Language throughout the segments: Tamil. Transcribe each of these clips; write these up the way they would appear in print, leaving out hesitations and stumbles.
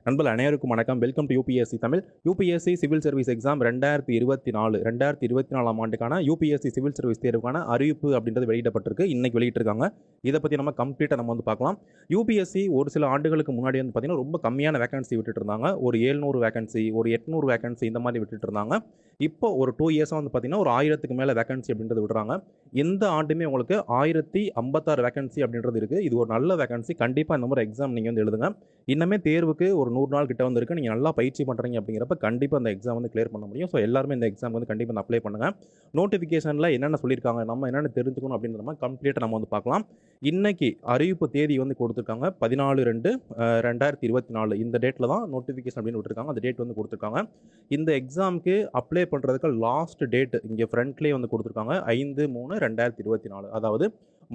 நண்பர்கள் அனைவருக்கும் வணக்கம். Welcome to UPSC Tamil. UPSC civil service exam 2024 ஆண்டுக்கான யூபிஎஸ்சி சிவில் சர்வீஸ் தேர்வுக்கான அறிவிப்பு அப்படின்றது வெளியிடப்பட்டிருக்கு. இன்னைக்கு வெளியிட்டிருக்காங்க. இதை பற்றி நம்ம கம்ப்ளீட்டாக நம்ம பார்க்கலாம். யூபிஎஸ்சி ஒரு சில ஆண்டுகளுக்கு முன்னாடி பார்த்தீங்கன்னா ரொம்ப கம்மியான வேகன்சி விட்டுட்டு இருந்தாங்க. ஒரு 700 வேகன்சி, ஒரு 800 வேகன்சி இந்த மாதிரி விட்டுட்டு இருந்தாங்க. இப்போ ஒரு 2 இயர்ஸாக பார்த்தீங்கன்னா ஒரு 1000க்கு மேலே வேகன்சி அப்படின்றது விடுறாங்க. இந்த ஆண்டுமே உங்களுக்கு 1056 வேகன்சி அப்படின்றது இருக்குது. இது ஒரு நல்ல வேகன்சி. கண்டிப்பாக இந்த மாதிரி எக்ஸாம் நீங்கள் எழுதுங்க. இன்னமே தேர்வுக்கு ஒரு 100 நாள் கிட்ட இருக்கு. நீங்கள் நல்லா பயிற்சி பண்ணுறீங்க அப்படிங்கிறப்ப கண்டிப்பாக அந்த எக்ஸாம் கிளியர் பண்ண முடியும். ஸோ எல்லாருமே இந்த எக்ஸாம் கண்டிப்பாக அப்ளை பண்ணுங்கள். நோட்டிஃபிகேஷனில் என்னென்ன சொல்லியிருக்காங்க, நம்ம என்னென்ன தெரிஞ்சுக்கணும் அப்படின்ற மாதிரி கம்ப்ளீட்டாக நம்ம பார்க்கலாம். இன்னைக்கு அறிவிப்பு தேதி கொடுத்துருக்காங்க 14/2/2024. இந்த டேட்டில் தான் நோட்டிஃபிகேஷன் அப்படின்னு விட்டுருக்காங்க. அந்த டேட் கொடுத்துருக்காங்க. இந்த எக்ஸாமுக்கு அப்ளை பண்ணுறதுக்கு லாஸ்ட் டேட் இங்கே ஃப்ரண்ட்லேயே கொடுத்துருக்காங்க 5/3/2024. அதாவது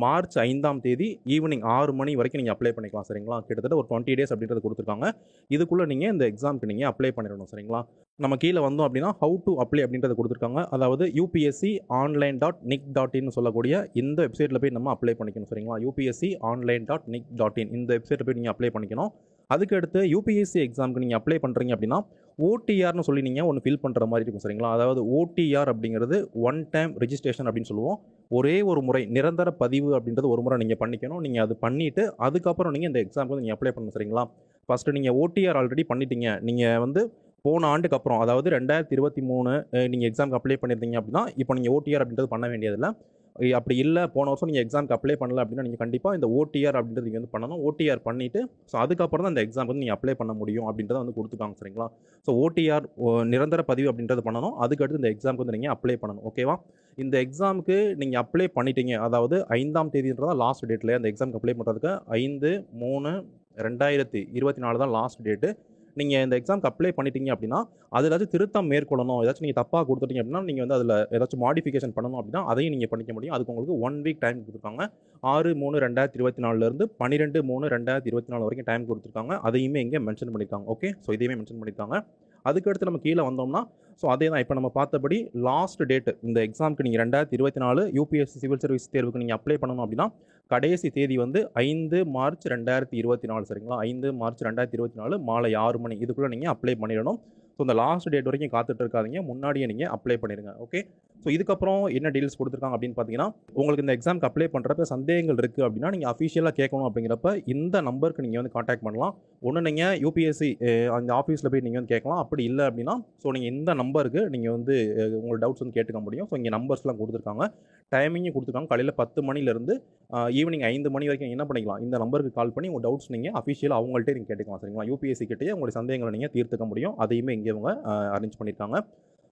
மார்ச் 5ஆம் தேதி ஈவினிங் 6 மணி வரைக்கும் நீங்கள் அப்ளை பண்ணிக்கலாம். சரிங்களா? கிட்டத்தட்ட ஒரு 20 டேஸ் அப்படின்றது கொடுத்துருக்காங்க. இதுக்குள்ளே நீங்கள் இந்த எக்ஸாமுக்கு நீங்கள் அப்ளை பண்ணிடணும். சரிங்களா? நம்ம கீழே வந்தோம் அப்படின்னா ஹவு டு அப்ளை அப்படின்றத கொடுத்துருக்காங்க. அதாவது upsconline.nic.in சொல்லக்கூடிய இந்த வெப்சைட்டில் போய் நம்ம அப்ளை பண்ணிக்கணும். சரிங்களா? upsconline.nic.in இந்த வெப்சைட்டில் போய் நீங்கள் அப்ளை பண்ணிக்கணும். அதுக்கு அடுத்து யூபிஎஸ்சி எக்ஸாமுக்கு நீங்கள் அப்ளை பண்ணுறீங்க அப்படின்னா ஓடிஆர்னு சொல்லி நீங்கள் ஒன்று ஃபில் பண்ணுற மாதிரி இருக்கும். சரிங்களா? அதாவது ஓடிஆர் அப்படிங்கிறது ஒன் டைம் ரெஜிஸ்ட்ரேஷன் அப்படின்னு சொல்லுவோம். ஒரே ஒரு முறை நிரந்தர பதிவு அப்படின்றது ஒரு முறை நீங்கள் பண்ணிக்கணும். நீங்கள் அது பண்ணிவிட்டு அதுக்கப்புறம் நீங்கள் இந்த எக்ஸாமுக்கு நீங்கள் அப்ளை பண்ணணும். சரிங்களா? ஃபஸ்ட்டு நீங்கள் ஓடிஆர் ஆல்ரெடி பண்ணிட்டீங்க. நீங்கள் போன ஆண்டுக்கு அப்புறம் அதாவது 2023 நீங்கள் எக்ஸாமுக்கு அப்ளை பண்ணியிருந்தீங்க அப்படின்னா இப்போ நீங்கள் ஓடிஆர் அப்படின்றது பண்ண வேண்டியதில்லை. அப்படி இல்லை, போன வருஷம் நீங்கள் எக்ஸாமுக்கு அப்ளை பண்ணல அப்படின்னா நீங்கள் கண்டிப்பாக இந்த ஓடிஆர் அப்படின்றது நீங்கள் பண்ணணும். ஓடிஆர் பண்ணிவிட்டு ஸோ அதுக்கப்புறம் தான் இந்த எக்ஸாமுக்கு நீங்கள் அப்ளை பண்ண முடியும் அப்படின்றத கொடுத்துருக்காங்க. சரிங்களா? ஸோ ஓடிஆர் நிரந்தர பதிவு அப்படின்றது பண்ணணும். அதுக்கடுத்து இந்த எக்ஸாமுக்கு நீங்கள் அப்ளை பண்ணணும். ஓகேவா? இந்த எக்ஸாமுக்கு நீங்கள் அப்ளை பண்ணிட்டீங்க. அதாவது 5ஆம் தேதின்றதா லாஸ்ட் டேட்டில் அந்த எக்ஸாமுக்கு அப்ளை பண்ணுறதுக்கு 5/3/2024 தான் லாஸ்ட் டேட்டு. நீங்கள் இந்த எக்ஸாமுக்கு அப்ளை பண்ணிட்டீங்க அப்படின்னா அது ஏதாச்சும் திருத்தம் மேற்கொள்ளணும், ஏதாச்சும் நீங்கள் தப்பாக கொடுத்துட்டீங்க அப்படின்னா நீங்கள் அதில் ஏதாச்சும் மாடிஃபிகேஷன் பண்ணணும் அப்படின்னா அதையும் நீங்கள் பண்ணிக்க முடியும். அதுக்கு உங்களுக்கு 1 வீக் டைம் கொடுத்துருக்காங்க. 6/3/2024 12/3/2024 வரைக்கும் டைம் கொடுத்துருக்காங்க. அதையுமே இங்கே மென்ஷன் பண்ணியிருக்காங்க. ஓகே, ஸோ இதையுமே மென்ஷன் பண்ணியிருக்காங்க. அதுக்கடுத்து நம்ம கீழே வந்தோம்னா ஸோ அதே தான் இப்போ நம்ம பார்த்தபடி லாஸ்ட் டேட்டு இந்த எக்ஸாமுக்கு நீங்கள் 2024 யூபிஎஸ்சி சிவில் சர்வீஸ் தேர்வுக்கு நீங்கள் அப்ளை பண்ணணும் அப்படின்னா கடைசி தேதி 5/3/2024. சரிங்களா? 5/3/2024 மாலை 6 மணி இதுக்குள்ளே நீங்கள் அப்ளை பண்ணிடணும். ஸோ இந்த லாஸ்ட் டேட் வரைக்கும் காத்துட்டு இருக்காதீங்க, முன்னாடியே நீங்கள் அப்ளை பண்ணிடுங்க. ஓகே, ஸோ இதுக்கப்புறம் என்ன டீல்ஸ் கொடுத்துருக்காங்க அப்படின்னு பார்த்தீங்கன்னா உங்களுக்கு இந்த எக்ஸாமுக்கு அப்ளை பண்ணுறப்ப சந்தேகங்கள் இருக்குது அப்படின்னா நீங்கள் அஃபிஷியலாக கேட்கணும். அப்படிங்கிறப்ப இந்த நம்பருக்கு நீங்கள் காண்டாக்ட் பண்ணலாம். ஒன்று நீங்கள் யூபிஎஸ்சி அந்த ஆஃபீஸில் போய் நீங்கள் கேட்கலாம். அப்படி இல்லை அப்படின்னா ஸோ நீங்கள் இந்த நம்பருக்கு நீங்கள் உங்களோட டவுட்ஸ் கேட்டுக்க முடியும். ஸோ இங்கே நம்பர்ஸ்லாம் கொடுத்துருக்காங்க, டைமிங்கும் கொடுத்துருக்காங்க. காலையில் 10 மணிலேருந்து ஈவினிங் 5 மணி வரைக்கும் என்ன பண்ணிக்கலாம், இந்த நம்பருக்கு கால் பண்ணி உங்கள் டவுட்ஸ் நீங்கள் அஃபிஷியலாக அவங்கள்ட்டே நீங்கள் கேட்டுக்கலாம். சரிங்களா? யூபிஎஸ்சி கிட்டே உங்களுடைய சந்தேகங்களை நீங்கள் தீர்த்துக்க முடியும். அதையுமே இங்கே அவங்க அரேஞ்ச் பண்ணியிருக்காங்க.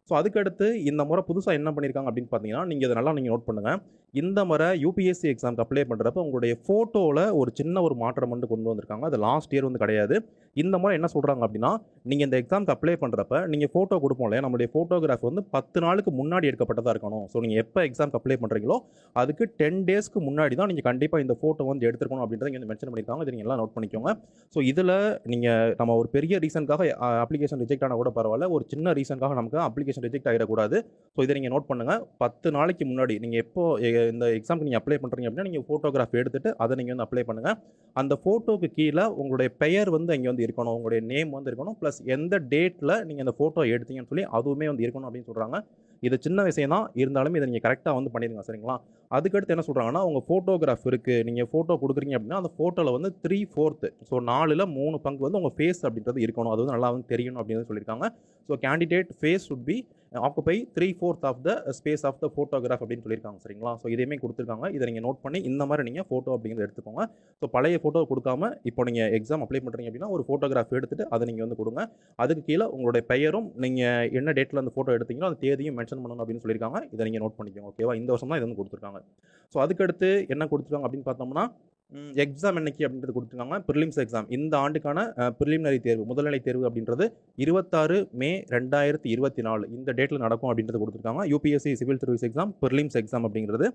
ஸோ அதுக்கடுத்து இந்த முறை புதுசாக என்ன பண்ணியிருக்காங்க அப்படின்னு பார்த்தீங்கன்னா நீங்கள் இதை நல்லா நீங்கள் நோட் பண்ணுங்கள். இந்த முறை யூபிஎஸ்சி எக்ஸாமுக்கு அப்ளை பண்ணுறப்ப உங்களுடைய ஃபோட்டோவில் ஒரு சின்ன ஒரு மாற்றம் கொண்டு வந்திருக்காங்க. அது லாஸ்ட் இயர் கிடையாது. இந்த முறை என்ன சொல்கிறாங்க அப்படின்னா நீங்கள் இந்த எக்ஸாமுக்கு அப்ளை பண்ணுறப்ப நீங்கள் ஃபோட்டோ கொடுப்போம் இல்லையா, நம்மளுடைய ஃபோட்டோகிராஃப் 10 நாளுக்கு முன்னாடி எடுக்கப்பட்டதாக இருக்கணும். ஸோ நீங்கள் எப்போ எக்ஸாமுக்கு அப்ளை பண்ணுறீங்களோ அதுக்கு 10 டேஸ்க்கு முன்னாடி தான் நீங்கள் கண்டிப்பாக இந்த ஃபோட்டோ எடுத்துருக்கணும் அப்படின்றத இங்கே மென்ஷன் பண்ணியிருக்காங்க. இதை நீங்கள் எல்லாம் நோட் பண்ணிக்கோங்க. ஸோ இதில் நம்ம ஒரு பெரிய ரீசனுக்காக அப்ளிகேஷன் ரிஜெக்ட் ஆனால் கூட பரவாயில்ல, ஒரு சின்ன ரீசனுக்காக நமக்கு அப்ளிகேஷன் ரிஜெக்ட் ஆகிடக்கூடாது. ஸோ இதை நீங்கள் நோட் பண்ணுங்கள். 10 நாளைக்கு முன்னாடி நீங்கள் எப்போ இந்த எக்ஸாமுக்கு நீங்கள் அப்ளை பண்ணுறீங்க அப்படின்னா நீங்கள் ஃபோட்டோகிராஃப் எடுத்துகிட்டு அதை நீங்கள் அப்ளை பண்ணுங்கள். அந்த ஃபோட்டோக்கு கீழே உங்களுடைய பெயர் அங்கே இருக்கணும், உங்களுடைய நேம் இருக்கணும், ப்ளஸ் எந்த டேட்டில் நீங்கள் அந்த ஃபோட்டோ எடுத்தீங்கன்னு சொல்லி அதுவுமே இருக்கணும் அப்படின்னு சொல்கிறாங்க. இது சின்ன விஷயம் தான், இருந்தாலும் இதை நீங்கள் கரெக்டாக பண்ணிடுங்க. சரிங்களா? அதுக்கடுத்து என்ன சொல்கிறாங்கன்னா உங்கள் ஃபோட்டோகிராஃப் இருக்குது, நீங்கள் ஃபோட்டோ கொடுக்குறீங்க அப்படின்னா அந்த ஃபோட்டோவில் 3/4 ஸோ 4ல் 3 பங்கு உங்கள் ஃபேஸ் அப்படின்றது இருக்கணும். அது நல்லா தெரியணும் அப்படின்னு சொல்லியிருக்காங்க. So candidate face should be occupy 3/4 of the space of the photograph அப்படின்னு சொல்லியிருக்காங்க. சரிங்களா? ஸோ இதையுமே கொடுத்துருக்காங்க. இதை நீங்கள் நோட் பண்ணி இந்த மாதிரி நீங்கள் ஃபோட்டோ அப்படிங்கிறத எடுத்துக்கோங்க. ஸோ பழைய ஃபோட்டோ கொடுக்காம இப்போ நீங்கள் எக்ஸாம் அப்ளை பண்ணுறீங்க அப்படின்னா ஒரு ஃபோட்டோகிராஃப் எடுத்துகிட்டு அதை நீங்கள் கொடுங்க. அதுக்கு கீழே உங்களுடைய பெயரும் நீங்கள் என்ன டேட்டில் அந்த ஃபோட்டோ எடுத்தீங்களோ அந்த தேதியும் மென்ஷன் பண்ணணும் அப்படின்னு சொல்லியிருக்காங்க. இதை நீங்கள் நோட் பண்ணிக்கோங்க. ஓகேவா? இந்த வருஷம் தான் இது கொடுத்துருக்காங்க. ஸோ அதுக்கடுத்து என்ன கொடுத்துருக்காங்க அப்படின்னு பார்த்தோம்னா எக்ஸாம் என்னைக்கு அப்படின்றது கொடுத்துருக்காங்க. ப்ரிலிம்ஸ் எக்ஸாம் இந்த ஆண்டுக்கான ப்ரிலிமினரி தேர்வு முதல்நிலை தேர்வு அப்படின்றது 26 மே 2024 இந்த டேட்டில் நடக்கும் அப்படின்றது கொடுத்துருக்காங்க. UPSC civil service exam prelims exam அப்படிங்கிறது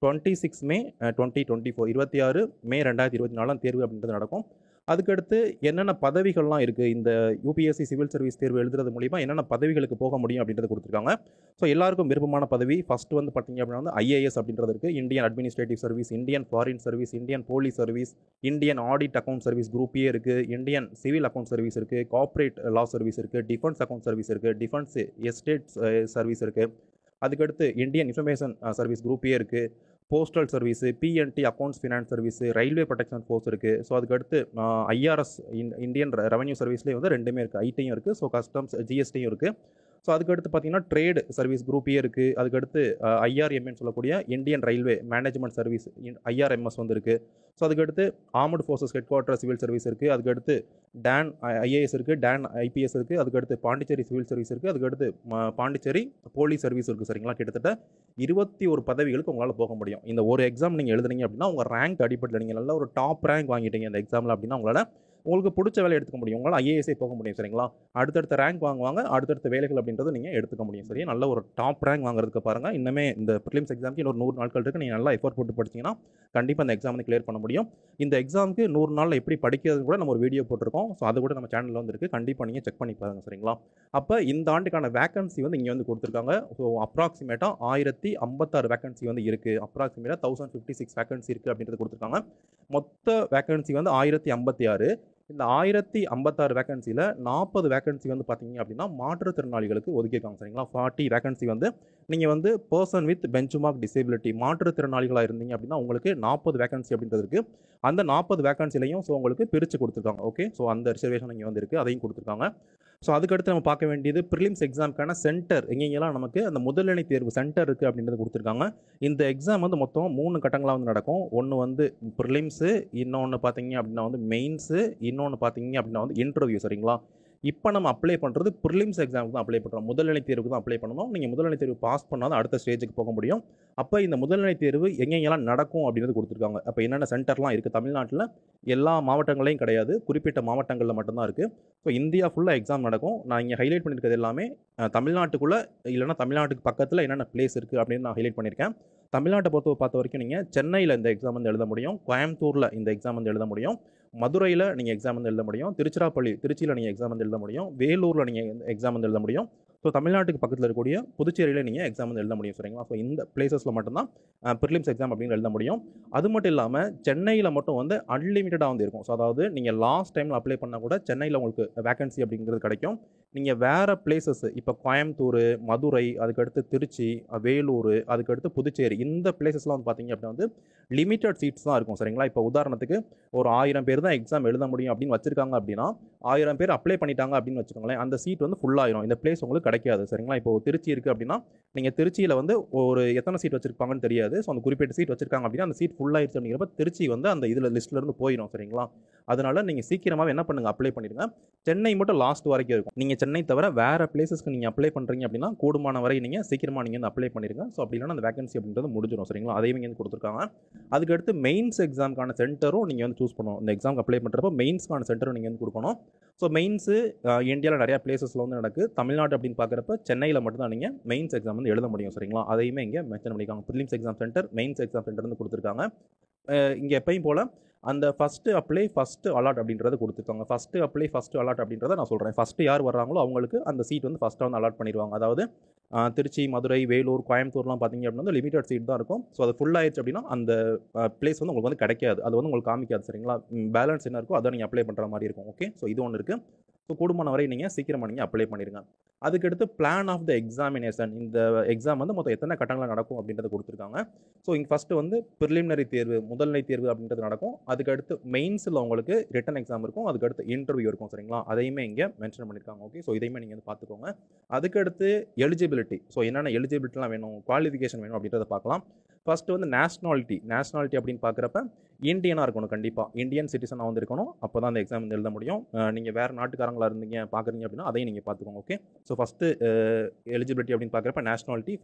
26 மே 2024 26 மே 2024 தேர்வு அப்படின்றது நடக்கும். அதுக்கடுத்து என்னென்ன பதவிகள்லாம் இருக்குது, இந்த யூபிஎஸ்சி சிவில் சர்வீஸ் தேர்வு எழுதுறது மூலிமா என்னென்ன பதவிகளுக்கு போக முடியும் அப்படின்றத கொடுத்துருக்காங்க. ஸோ எல்லாருக்கும் விருப்பமான பதவி ஃபஸ்ட்டு வந்து பார்த்தீங்க அப்படின்னா வந்து ஐஏஎஸ் அப்படின்றது இருக்குது. Indian administrative service, Indian foreign service, Indian police service, Indian audit account service group A இருக்குது, இந்தியன் சிவில் அக்கௌண்ட் சர்வீஸ் இருக்குது, கார்ப்பரேட் லா சர்வீஸ் இருக்குது, டிஃபென்ஸ் அக்கௌண்ட் சர்வீஸ் இருக்குது, டிஃபென்ஸ் எஸ்டேட்ஸ் சர்வீஸ் இருக்குது. அதுக்கடுத்து Indian information service group A இருக்குது, postal service, P and T accounts finance service, railway protection force இருக்குது. ஸோ அதுக்கடுத்து ஐஆர்எஸ் இந்தியன் ரெவன்யூ சர்வீஸ்லேயே வந்து ரெண்டுமே இருக்குது, ஐடியும் இருக்குது, ஸோ கஸ்டம்ஸ் ஜிஎஸ்டியும் இருக்குது. ஸோ அதுக்கடுத்து பார்த்தீங்கன்னா ட்ரேடு சர்வீஸ் குரூப் ஏ இருக்குது. அதுக்கடுத்து ஐஆர்எம்ஏன்னு சொல்லக்கூடிய Indian railway management service IRMS வந்து இருக்குது. ஸோ அதுக்கடுத்து armed forces head quarter civil service இருக்குது. அதுக்கடுத்து டான் ஐஏஎஸ் இருக்குது, டான் ஐபிஎஸ் இருக்குது. அதுக்கடுத்து பாண்டிச்சேரி சிவில் சர்வீஸ் இருக்குது. அதுக்கடுத்து பாண்டிச்சேரி போலீஸ் சர்வீஸ் இருக்குது. சரிங்களா, கிட்டத்தட்ட 21 பதவிகளுக்கு உங்களால் போக முடியும். இந்த ஒரு எக்ஸாம் நீங்கள் எழுதுனீங்க அப்படின்னா உங்கள் ரேங்க் அடிப்படையில் நீங்கள் நல்ல ஒரு டாப் ரேங்க் வாங்கிட்டீங்க இந்த எக்ஸாமில் அப்படின்னா உங்களால் உங்களுக்கு பிடிச்ச வேலை எடுத்துக்க முடியும். உங்களால் ஐஏஎஸ்ஸே போக முடியும். சரிங்களா, அடுத்தடுத்த ரேங்க் வாங்குவாங்க, அடுத்தடுத்த வேலைகள் அப்படின்றது நீங்கள் எடுத்துக்க முடியும். சரி, நல்ல ஒரு டாப் ரேங்க் வாங்குறதுக்கு பாருங்கள். இன்னமே இந்த ப்ரிலிம்ஸ் எக்ஸாமுக்கு இன்னொரு 100 நாட்கள் இருக்குது. நீங்கள் நல்லா எஃபோர்ட் போட்டு படிச்சிங்கன்னா கண்டிப்பாக இந்த எக்ஸாம் வந்து கிளியர் பண்ண முடியும். இந்த எக்ஸாமுக்கு 100 நாளில் எப்படி படிக்கிறது கூட நம்ம ஒரு வீடியோ போட்டிருக்கோம். ஸோ அது கூட நம்ம சேனலில் வந்து இருக்குது, கண்டிப்பாக நீங்கள் செக் பண்ணி பாருங்கள். சரிங்களா, அப்போ இந்த ஆண்டுக்கான வேகன்சி வந்து இங்கே வந்து கொடுத்துருக்காங்க. ஸோ அப்ராக்சிமேட்டாக 1056 வேகன்சி வந்து இருக்குது. அப்ராக்சிமேட்டாக 1056 வேகன்சி இருக்குது அப்படின்றது கொடுத்துருக்காங்க. மொத்த வேகன்சி வந்து 1056. இந்த 1056 வேகன்சியில் 40 வேகன்சி வந்து பார்த்தீங்க அப்படின்னா மாற்றுத்திறனாளிகளுக்கு ஒதுக்கியிருக்காங்க. சரிங்களா, 40 வேகன்சி வந்து நீங்கள் வந்து பர்சன் வித் பெஞ்ச்மார்க் டிசேபிலிட்டி மாற்றுத்திறனாளிகளாக இருந்தீங்க அப்படின்னா உங்களுக்கு 40 வேகன்சி அப்படின்றது இருக்குது. அந்த 40 வேகன்சிலையும் ஸோ உங்களுக்கு பிரித்து கொடுத்துருக்காங்க. ஓகே, ஸோ அந்த ரிசர்வேஷன் இங்கே வந்து இருக்குது, அதையும் கொடுத்துருக்காங்க. ஸோ அதுக்கடுத்து நம்ம பார்க்க வேண்டியது ப்ரிலிம்ஸ் எக்ஸாமுக்கான சென்டர் எங்கெங்கெல்லாம் நமக்கு அந்த முதல்நிலை தேர்வு சென்டர் இருக்குது அப்படின்றது கொடுத்துருக்காங்க. இந்த எக்ஸாம் வந்து மொத்தம் 3 கட்டங்களாக வந்து நடக்கும். ஒன்று வந்து ப்ரிலிம்ஸு, இன்னொன்று பார்த்தீங்க அப்படின்னா வந்து மெயின்ஸு, இன்னொன்று பார்த்தீங்க அப்படின்னா வந்து இன்டர்வியூ. சரிங்களா, இப்போ நம்ம அப்ளை பண்ணுறது ப்ரிலிம்ஸ் எக்ஸாமுக்கு தான் அப்ளை பண்ணுறோம், முதல்நிலை தேர்வுக்கு தான் அப்ளை பண்ணணும். நீங்கள் முதல்நிலை தேர்வு பாஸ் பண்ணால் தான் அடுத்த ஸ்டேஜுக்கு போக முடியும். அப்போ இந்த முதல்நிலை தேர்வு எங்கெங்கெல்லாம் நடக்கும் அப்படின்றது கொடுத்துருக்காங்க. அப்போ என்னென்ன சென்டர்லாம் இருக்குது தமிழ்நாட்டில், எல்லா மாவட்டங்களையும் கிடையாது, குறிப்பிட்ட மாவட்டங்களில் மட்டும்தான் இருக்குது. ஸோ இந்தியா ஃபுல்லாக எக்ஸாம் நடக்கும். நான் இங்கே ஹைலைட் பண்ணியிருக்கிறது எல்லாமே தமிழ்நாட்டுக்குள்ளே இல்லைனா தமிழ்நாட்டுக்கு பக்கத்தில் என்னென்ன பிளேஸ் இருக்குது அப்படின்னு நான் ஹைலைட் பண்ணியிருக்கேன். தமிழ்நாட்டை பார்த்த வரைக்கும் நீங்கள் சென்னையில் இந்த எக்ஸாம் வந்து எழுத முடியும், கோயம்புத்தூரில் இந்த எக்ஸாம் வந்து எழுத முடியும், மதுரையில் நீங்கள் எக்ஸாம் வந்து எழுத முடியும், திருச்சியில் நீங்கள் எக்ஸாம் வந்து எழுத முடியும், வேலூரில் நீங்கள் எக்ஸாம் வந்து எழுத முடியும். ஸோ தமிழ்நாட்டுக்கு பக்கத்தில் இருக்கக்கூடிய புதுச்சேரியில் நீங்கள் எக்ஸாம் வந்து எழுத முடியும். சரிங்களா, ஸோ இந்த பிளேசஸில் மட்டும்தான் ப்ரிலிம்ஸ் எக்ஸாம் அப்படின்னு எழுத முடியும். அது மட்டும் இல்லாமல் சென்னையில் மட்டும் வந்து அன்லிமிட்டடாக வந்து இருக்கும். ஸோ அதாவது நீங்கள் லாஸ்ட் டைமில் அப்ளை பண்ணால் கூட சென்னையில் உங்களுக்கு வேகன்சி அப்படிங்கிறது கிடைக்கும். நீங்கள் வேறு பிளேசஸ் இப்போ கோயம்புத்தூர், மதுரை, அதுக்கடுத்து திருச்சி, வேலூர், அதுக்கடுத்து புதுச்சேரி, இந்த பிளேசஸ்லாம் வந்து பார்த்தீங்க அப்படின்னா வந்து லிமிட்டட் சீட்ஸ் தான் இருக்கும். சரிங்களா, இப்போ உதாரணத்துக்கு ஒரு 1000 பேர் தான் எக்ஸாம் எழுத முடியும் அப்படின்னு வச்சுருக்காங்க அப்படின்னா 1000 பேர் அப்ளை பண்ணிட்டாங்க அப்படின்னு வச்சுக்கோங்களேன், அந்த சீட் வந்து ஃபுல்லாயிரும், இந்த பிளேஸ் உங்களுக்கு கிடைக்காது. சரிங்களா, இப்போ திருச்சி இருக்குது அப்படின்னா நீங்கள் திருச்சியில் வந்து ஒரு எத்தனை சீட் வச்சுருப்பாங்கன்னு தெரியாது. ஸோ அந்த குறிப்பிட்ட சீட் வச்சுருக்காங்க அப்படின்னா அந்த சீட் ஃபுல்லாகிடுச்சு அப்படிங்கிறப்ப திருச்சி வந்து அந்த இதில் லிஸ்ட்லேருந்து போயிடும். சரிங்களா, அதனால் நீங்கள் சீக்கிரமாகவே என்ன பண்ணுங்கள், அப்ளை பண்ணிடுங்க. சென்னை மட்டும் லாஸ்ட் வரைக்கும் இருக்கும். நீங்கள் சென்னை தவிர வேறு பிளேசஸ்க்கு நீங்கள் அப்ளை பண்ணுறீங்க அப்படின்னா கூடுமான வரை நீங்கள் சீக்கிரமாக நீங்கள் வந்து அப்ளை பண்ணிடுங்க. ஸோ அப்படி இல்லைனா அந்த வேகன்சி அப்படின்றது முடிஞ்சிடும். சரிங்களா, அதையும் இங்கே கொடுத்துருக்காங்க. அதுக்கடுத்து மெயின்ஸ் எக்ஸாமுக்கான சென்டரும் நீங்கள் வந்து சூஸ் பண்ணணும். இந்த எக்ஸாமுக்கு அப்ளை பண்ணுறப்போ மெயின்ஸ்க்கான சென்டரும் நீங்கள் வந்து கொடுக்கணும். ஸோ மெயின்ஸு இந்தியாவில் நிறையா பிளேசஸில் வந்து நடக்குது. தமிழ்நாடு அப்படின்னு பார்க்குறப்ப சென்னையில் மட்டும்தான் நீங்கள் மெயின்ஸ் எக்ஸாம் வந்து எழுத முடியும். சரிங்களா, அதையுமே இங்கே மென்ஷன் பண்ணியிருக்காங்க. Prelims exam centre, mains exam centre வந்து கொடுத்துருக்காங்க. இங்கே எப்பயும் போல் அந்த ஃபஸ்ட்டு அப்ளை ஃபஸ்ட்டு அலாட் அப்படின்றத கொடுத்துருக்காங்க. ஃபஸ்ட்டு அப்ளை ஃபஸ்ட்டு அலாட் அப்படின்றத நான் சொல்கிறேன். ஃபஸ்ட்டு யார் வர்றாங்களோ அவங்களுக்கு அந்த சீட் வந்து ஃபஸ்ட்டாக வந்து அலாட் பண்ணிடுவாங்க. அதாவது திருச்சி, மதுரை, வேலூர், கோயம்புத்தூர்லாம் பார்த்தீங்க அப்படின்னா வந்து லிமிட்டட் சீட் தான் இருக்கும். ஸோ அது ஃபுல் ஆயிடுச்சு அப்படின்னா அந்த பிளேஸ் வந்து உங்களுக்கு வந்து கிடைக்காது, அது வந்து உங்களுக்கு காமிக்காது. சரிங்களா, பேலன்ஸ் என்ன இருக்கோ அதை நீங்கள் அப்ளை பண்ணுற மாதிரி இருக்கும். ஓகே, ஸோ இது ஒன்று இருக்குது. ஸோ கூடுமான வரை நீங்கள் சீக்கிரமாக நீங்கள் அப்ளை பண்ணிடுங்க. அதுக்கடுத்து பிளான் ஆஃப் த எக்ஸாமினேஷன், இந்த எக்ஸாம் வந்து மொத்தம் எத்தனை கட்டங்களில் நடக்கும் அப்படின்றத கொடுத்துருக்காங்க. ஸோ இங்கே ஃபஸ்ட்டு வந்து ப்ரிலிமினரி தேர்வு, முதல்நிலை தேர்வு அப்படின்றது நடக்கும். அதுக்கடுத்து மெயின்ஸில் உங்களுக்கு ரிட்டன் எக்ஸாம் இருக்கும், அதுக்கடுத்து இன்டர்வியூ இருக்கும். சரிங்களா, அதையுமே இங்கே மென்ஷன் பண்ணியிருக்காங்க. ஓகே, ஸோ இதையுமே நீங்கள் வந்து பார்த்துக்கோங்க. அதுக்கடுத்து எலிஜிபிலிட்டி, ஸோ என்னென்ன எலிஜிபிலிட்டிலாம் வேணும், குவாலிஃபிகேஷன் வேணும் அப்படின்றத பார்க்கலாம். ஃபஸ்ட்டு வந்து நேஷ்னாலிட்டி அப்படின்னு பார்க்குறப்ப இந்தியனாக இருக்கணும். கண்டிப்பாக இந்தியன் சிட்டிசனாக வந்து இருக்கணும். அப்போ தான் அந்த எக்ஸாம் வந்து எழுத முடியும். நீங்கள் வேறு நாட்டுக்காரங்களாக இருந்தீங்க பார்க்குறீங்க அப்படின்னா அதையும் நீங்கள் பார்த்துக்கோங்க. ஓகே, ஸோ ஃபஸ்ட்டு எலிஜிபிலிட்டி அப்படின்னு பார்க்குறப்ப நேஷ்னாலிட்டி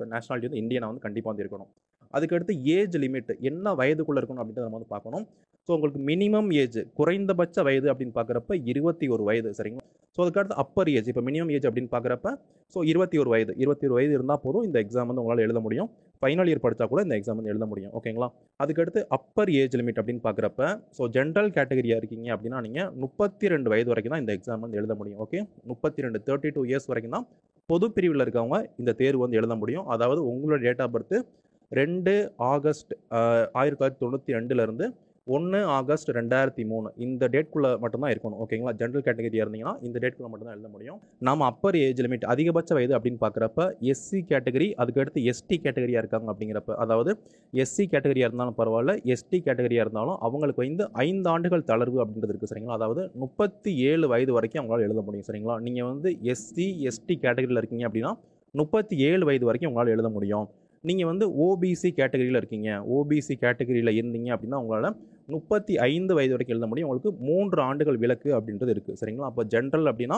வந்து இந்தியனாக வந்து கண்டிப்பாக வந்து இருக்கணும். அதுக்கடுத்து ஏஜ் லிமிட், என்ன வயதுக்குள்ளே இருக்கணும் அப்படின்றத நம்ம வந்து பார்க்கணும். ஸோ உங்களுக்கு மினிமம் ஏஜ் குறைந்தபட்ச வயது அப்படின்னு பார்க்குறப்ப 21 வயது சரிங்களா. ஸோ அதுக்கடுத்து அப்பர் ஏஜ் இப்போ மினிமம் ஏஜ் அப்படின்னு பார்க்குறப்ப ஸோ 21 வயது இருந்தால் போதும் இந்த எக்ஸாம் வந்து உங்களால் எழுத முடியும். ஃபைனல் இயர் படித்தா கூட இந்த எக்ஸாம் வந்து எழுத முடியும். ஓகேங்களா. அதுக்கடுத்து அப்பர் ஏஜ் லிமிட் அப்படின்னு பார்க்குறப்ப ஸோ ஜென்ரல் கேட்டகரியாக இருக்கீங்க அப்படின்னா நீங்கள் 32 வயது வரைக்கும் தான் இந்த எக்ஸாம் வந்து எழுத முடியும். ஓகே, 32 இயர்ஸ் வரைக்கும் தான் பொது பிரிவில் இருக்கவங்க இந்த தேர்வு வந்து எழுத முடியும். அதாவது உங்களோட date of birth 2 August 1992 1 August 2003 இந்த டேட்குள்ளே மட்டும்தான் இருக்கணும். ஓகேங்களா. ஜென்ரல் கேட்டகரியாக இருந்தீங்கன்னா இந்த டேட்குள்ளே மட்டும்தான் எழுத முடியும். நம்ம அப்பர் ஏஜ் லிமிட் அதிகபட்ச வயது அப்படின்னு பார்க்குறப்ப எஸ்சி கேட்டகரி அதுக்கடுத்து எஸ்டி கேட்டகரியாக இருக்காங்க அப்படிங்கிறப்ப, அதாவது எஸ்சி கேட்டகரியாக இருந்தாலும் பரவாயில்ல, எஸ்டி கேட்டகரியாக இருந்தாலும் அவங்களுக்கு வந்து 5 ஆண்டுகள் தளர்வு அப்படின்றது இருக்குது சரிங்களா. அதாவது 37 வயது வரைக்கும் அவங்களால எழுத முடியும் சரிங்களா. நீங்கள் வந்து எஸ்சி எஸ்டி கேட்டகரியில் இருக்கீங்க அப்படின்னா 37 வயது வரைக்கும் உங்களால் எழுத முடியும். நீங்கள் வந்து ஓபிசி கேட்டகரியில் இருக்கீங்க, ஓபிசி கேட்டகரியில் இருந்தீங்க அப்படின்னா உங்களால் 35 வயது வரைக்கும் எழுத முடியும். உங்களுக்கு 3 ஆண்டுகள் விலக்கு அப்படின்றது இருக்குது சரிங்களா. அப்போ ஜென்ரல் அப்படின்னா